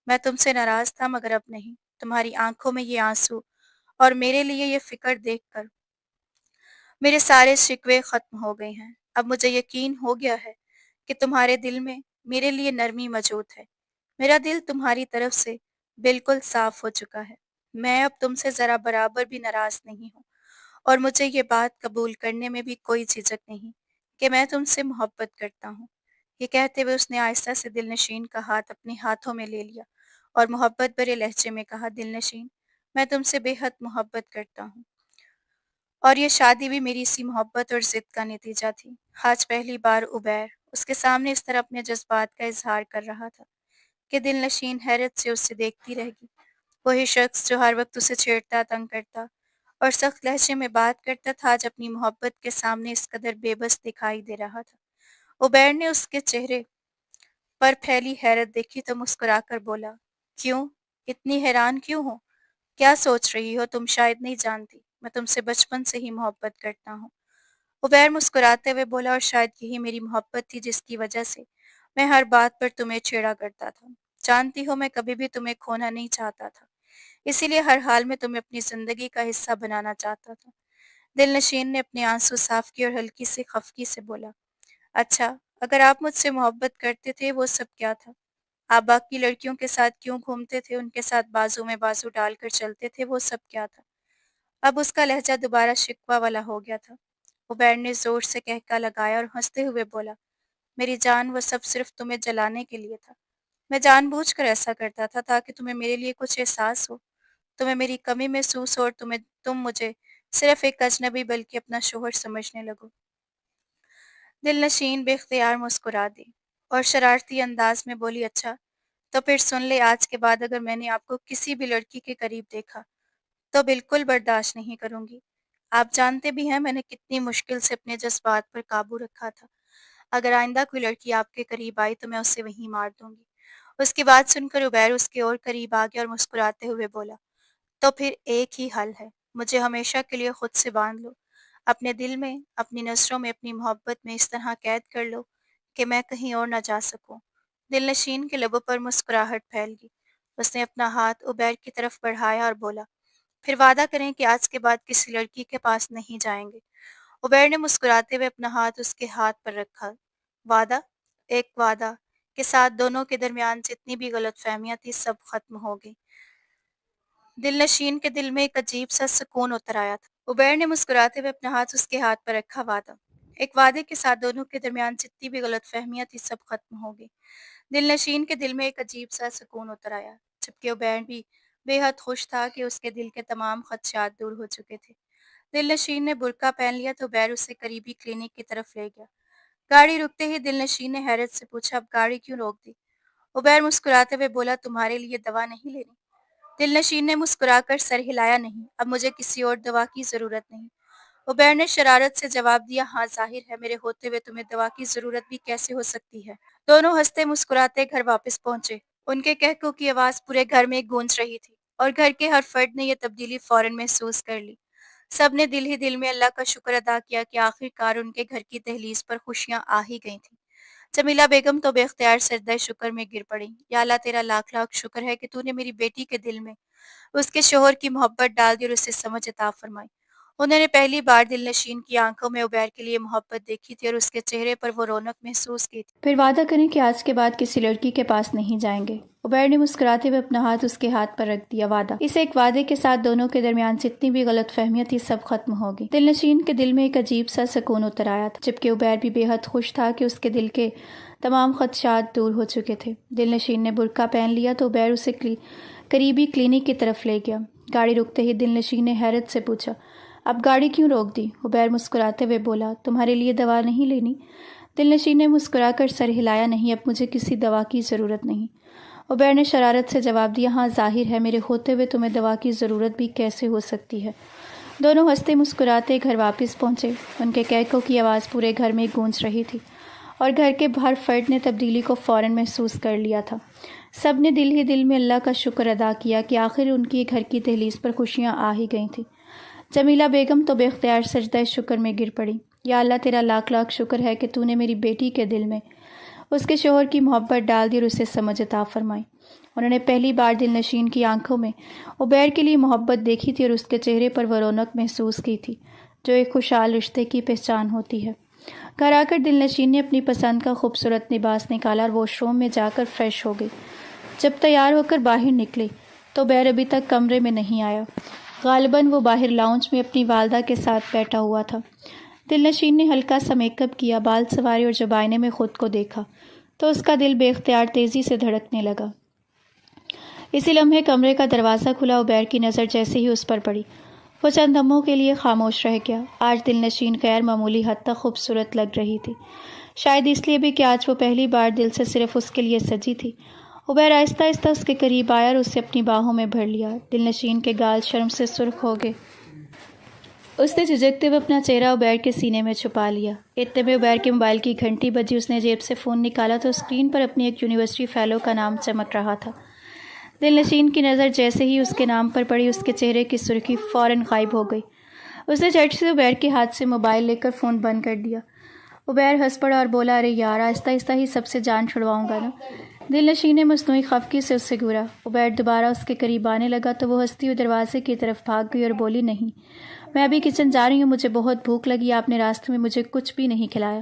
A: میں تم سے ناراض تھا مگر اب نہیں۔ تمہاری آنکھوں میں یہ آنسو اور میرے لیے یہ فکر دیکھ کر میرے سارے شکوے ختم ہو گئے ہیں۔ اب مجھے یقین ہو گیا ہے کہ تمہارے دل میں میرے لیے نرمی موجود ہے۔ میرا دل تمہاری طرف سے بالکل صاف ہو چکا ہے۔ میں اب تم سے ذرا برابر بھی ناراض نہیں ہوں اور مجھے یہ بات قبول کرنے میں بھی کوئی جھجک نہیں کہ میں تم سے محبت کرتا ہوں۔ یہ کہتے ہوئے اس نے آہستہ سے دل نشین کا ہاتھ اپنے ہاتھوں میں لے لیا اور محبت بھرے لہجے میں کہا، دل نشین، میں تم سے بے حد محبت کرتا ہوں اور یہ شادی بھی میری اسی محبت اور ضد کا نتیجہ تھی۔ آج پہلی بار عبیر اس کے سامنے اس طرح اپنے جذبات کا اظہار کر رہا تھا کہ دل نشین حیرت سے اسے دیکھتی رہ گئی۔ وہی شخص جو ہر وقت اسے چھیڑتا، تنگ کرتا اور سخت لہجے میں بات کرتا تھا، آج اپنی محبت کے سامنے اس قدر بے بس دکھائی دے رہا تھا۔ عبیر نے اس کے چہرے پر پھیلی حیرت دیکھی تو مسکرا کر بولا، کیوں؟ اتنی حیران کیوں ہو؟ کیا سوچ رہی ہو؟ تم شاید نہیں جانتی، میں تم سے بچپن سے ہی محبت کرتا ہوں۔ عبیر مسکراتے ہوئے بولا، اور شاید یہی میری محبت تھی جس کی وجہ سے میں ہر بات پر تمہیں چھیڑا کرتا تھا۔ جانتی ہو میں کبھی بھی تمہیں کھونا نہیں چاہتا تھا، اسی لیے ہر حال میں تمہیں اپنی زندگی کا حصہ بنانا چاہتا تھا۔ دل نشین نے اپنے آنسو صاف کیے اور ہلکی سی خفگی سے بولا، اچھا، اگر آپ مجھ سے محبت کرتے تھے وہ سب کیا تھا؟ آپ باقی لڑکیوں کے ساتھ کیوں گھومتے تھے، ان کے ساتھ بازو میں بازو ڈال کر چلتے تھے، وہ سب کیا تھا؟ اب اس کا لہجہ دوبارہ شکوہ والا ہو گیا تھا۔ عبیر نے زور سے کہکا لگایا اور ہنستے ہوئے بولا، میری جان، وہ سب صرف تمہیں جلانے کے لیے تھا۔ میں جان بوجھ کر ایسا کرتا تھا تاکہ تمہیں میرے لیے کچھ احساس ہو، تمہیں میری کمی محسوس ہو اور تم مجھے صرف ایک اجنبی بلکہ اپنا شوہر سمجھنے لگو۔ دل نشین بے اختیار مسکرا دی اور شرارتی انداز میں بولی، اچھا تو پھر سن لے، آج کے بعد اگر میں نے آپ کو کسی بھی لڑکی کے قریب دیکھا تو بالکل برداشت نہیں کروں گی۔ آپ جانتے بھی ہیں میں نے کتنی مشکل سے اپنے جذبات پر قابو رکھا تھا۔ اگر آئندہ کوئی لڑکی آپ کے قریب آئی تو میں اسے وہیں مار دوں گی۔ اس کی بات سن کر عبیر اس کے اور قریب آ گیا اور مسکراتے ہوئے بولا، تو پھر ایک ہی حل ہے، مجھے ہمیشہ کے لیے خود سے باندھ لو، اپنے دل میں، اپنی نظروں میں، اپنی محبت میں اس طرح قید کر لو کہ میں کہیں اور نہ جا سکوں۔ دل نشین کے لبوں پر مسکراہٹ پھیل گئی۔ اس نے اپنا ہاتھ عبیر کی طرف بڑھایا اور بولا، پھر وعدہ کریں کہ آج کے بعد کسی لڑکی کے پاس نہیں جائیں گے۔ عبیر نے مسکراتے ہوئے اپنا ہاتھ اس کے ہاتھ پر رکھا۔ وعدہ؟ ایک وعدہ کے ساتھ دونوں کے درمیان جتنی بھی غلط فہمیاں تھی سب ختم ہو گئی۔ دل نشین کے دل میں ایک عجیب سا سکون اتر آیا تھا۔ عبیر نے مسکراتے ہوئے اپنا ہاتھ اس کے ہاتھ پر رکھا۔ وعدہ؟ ایک وعدے کے ساتھ دونوں کے درمیان جتنی بھی غلط فہمیاں تھی سب ختم ہو گئی۔ دل نشین کے دل میں ایک عجیب سا سکون اتر آیا، جبکہ عبیر بھی بے حد خوش تھا کہ اس کے دل کے تمام خدشات دور ہو چکے تھے۔ دل نشین نے برقع پہن لیا تو عبیر اسے قریبی کلینک کی طرف لے گیا۔ گاڑی رکتے ہی دل نشین نے حیرت سے پوچھا، اب گاڑی کیوں روک دی؟ عبیر مسکراتے ہوئے بولا، تمہارے لیے دوا نہیں لینی؟ دل نشین نے مسکرا کر سر ہلایا، نہیں، اب مجھے کسی اور دوا کی ضرورت نہیں۔ عبیر نے شرارت سے جواب دیا، ہاں ظاہر ہے، میرے ہوتے ہوئے تمہیں دوا کی ضرورت بھی کیسے ہو سکتی ہے۔ دونوں ہنستے مسکراتے گھر واپس پہنچے۔ ان کے کہکوں کی آواز پورے گھر میں گونج رہی تھی اور گھر کے ہر فرد نے یہ تبدیلی فوراً محسوس کر لی۔ سب نے دل ہی دل میں اللہ کا شکر ادا کیا کہ آخر کار ان کے گھر کی دہلیز پر خوشیاں آ ہی گئی تھیں۔ جمیلہ بیگم تو بے اختیار سجدہ شکر میں گر پڑی۔ یا اللہ، تیرا لاکھ لاکھ شکر ہے کہ تو نے میری بیٹی کے دل میں اس کے شوہر کی محبت ڈال دی اور اسے سمجھ عطا فرمائی۔ انہوں نے پہلی بار دل نشین کی آنکھوں میں عبیر کے لیے محبت دیکھی تھی اور اس کے چہرے پر وہ رونق محسوس کی تھی۔ پھر وعدہ کریں کہ آج کے بعد کسی لڑکی کے پاس نہیں جائیں گے۔ عبیر نے مسکراتے ہوئے اپنا ہاتھ اس کے ہاتھ پر رکھ دیا۔ وعدہ؟ اس ایک وعدے کے ساتھ دونوں کے درمیان جتنی بھی غلط فہمیاں تھی سب ختم ہو گئی۔ دل نشین کے دل میں ایک عجیب سا سکون اتر آیا تھا، جبکہ عبیر بھی بے حد خوش تھا کہ اس کے دل کے تمام خدشات دور ہو چکے تھے۔ دل نشین نے برقع پہن لیا تو عبیر اسے قریبی کلینک کی طرف لے گیا۔ گاڑی رکتے ہی دل نشین نے حیرت سے پوچھا، اب گاڑی کیوں روک دی؟ عبیر مسکراتے ہوئے بولا، تمہارے لیے دوا نہیں لینی؟ دل نشین نے مسکرا کر سر ہلایا، نہیں، اب مجھے کسی دوا کی ضرورت نہیں۔ عبیر نے شرارت سے جواب دیا، ہاں ظاہر ہے، میرے ہوتے ہوئے تمہیں دوا کی ضرورت بھی کیسے ہو سکتی ہے۔ دونوں ہنستے مسکراتے گھر واپس پہنچے۔ ان کے کہکوں کی آواز پورے گھر میں گونج رہی تھی اور گھر کے ہر فرد نے تبدیلی کو فوراً محسوس کر لیا تھا۔ سب نے دل ہی دل میں اللہ کا شکر ادا کیا کہ آخر ان کی گھر کی دہلیز پر خوشیاں آ ہی گئی تھیں۔ جمیلہ بیگم تو بے اختیار سجدہ شکر میں گر پڑی۔ یا اللہ، تیرا لاکھ لاکھ شکر ہے کہ تو نے میری بیٹی کے دل میں اس کے شوہر کی محبت ڈال دی اور اسے سمجھ عطا فرمائی۔ انہوں نے پہلی بار دل نشین کی آنکھوں میں عبیر کے لیے محبت دیکھی تھی اور اس کے چہرے پر وہ رونق محسوس کی تھی جو ایک خوشحال رشتے کی پہچان ہوتی ہے۔ گھر آ کر دل نشین نے اپنی پسند کا خوبصورت لباس نکالا اور واش روم میں جا کر فریش ہو گئی۔ جب تیار ہو کر باہر نکلی تو عبیر ابھی تک کمرے میں نہیں آیا۔ غالباً وہ باہر لاؤنج میں اپنی والدہ کے ساتھ بیٹھا ہوا تھا۔ دل نشین نے ہلکا سا میک اپ کیا، بال سنوارے اور جب آئینے میں خود کو دیکھا تو اس کا دل بے اختیار تیزی سے دھڑکنے لگا۔ اسی لمحے کمرے کا دروازہ کھلا۔ عبیر کی نظر جیسے ہی اس پر پڑی وہ چند لمحوں کے لیے خاموش رہ گیا۔ آج دل نشین غیر معمولی حد تک خوبصورت لگ رہی تھی، شاید اس لیے بھی کہ آج وہ پہلی بار دل سے صرف اس کے لیے سجی تھی۔ عبیر آہستہ آہستہ اس کے قریب آیا اور اسے اپنی باہوں میں بھر لیا۔ دل نشین کے گال شرم سے سرخ ہو گئے۔ اس نے جھجکتے ہوئے اپنا چہرہ عبیر کے سینے میں چھپا لیا۔ اتنے میں عبیر کے موبائل کی گھنٹی بجی۔ اس نے جیب سے فون نکالا تو اسکرین پر اپنی ایک یونیورسٹی فیلو کا نام چمک رہا تھا۔ دل نشین کی نظر جیسے ہی اس کے نام پر پڑی اس کے چہرے کی سرخی فوراً غائب ہو گئی۔ اس نے جھٹ سے عبیر کے ہاتھ سے موبائل لے کر فون بند کر دیا۔
B: عبیر ہنس پڑا اور بولا، ارے یار، آہستہ آہستہ ہی سب سے جان چھڑواؤں گا نا۔ دل نشین نے مصنوعی خفگی سے اس سے گھورا۔ عبیر دوبارہ اس کے قریب آنے لگا تو وہ ہنستی ہوئی دروازے کی طرف بھاگ گئی اور بولی، نہیں، میں ابھی کچن جا رہی ہوں، مجھے بہت بھوک لگی، آپ نے راستے میں مجھے کچھ بھی نہیں کھلایا۔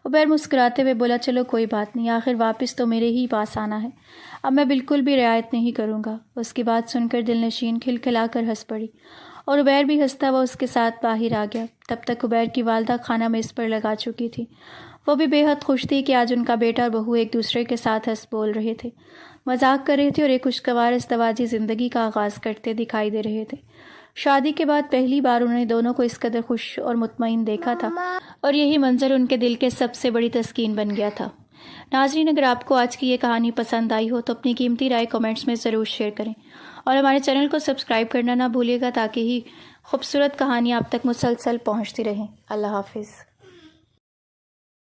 B: عبیر مسکراتے ہوئے بولا، چلو کوئی بات نہیں، آخر واپس تو میرے ہی پاس آنا ہے، اب میں بالکل بھی رعایت نہیں کروں گا۔ اس کی بات سن کر دل نشین کھلکھلا کر ہنس پڑی اور عبیر بھی ہنستا ہوا اس کے ساتھ باہر آ گیا۔ تب تک عبیر کی والدہ کھانا میز پر لگا چکی تھی۔ وہ بھی بے حد خوش تھی کہ آج ان کا بیٹا اور بہو ایک دوسرے کے ساتھ ہنس بول رہے تھے، مذاق کر رہے تھے اور ایک خوشگوار ازدواجی زندگی کا آغاز کرتے دکھائی دے رہے تھے۔ شادی کے بعد پہلی بار انہوں نے دونوں کو اس قدر خوش اور مطمئن دیکھا تھا اور یہی منظر ان کے دل کے سب سے بڑی تسکین بن گیا تھا۔ ناظرین، اگر آپ کو آج کی یہ کہانی پسند آئی ہو تو اپنی قیمتی رائے کمنٹس میں ضرور شیئر کریں اور ہمارے چینل کو سبسکرائب کرنا نہ بھولیے گا تاکہ ہی خوبصورت کہانیاں آپ تک مسلسل پہنچتی رہیں۔ اللہ حافظ۔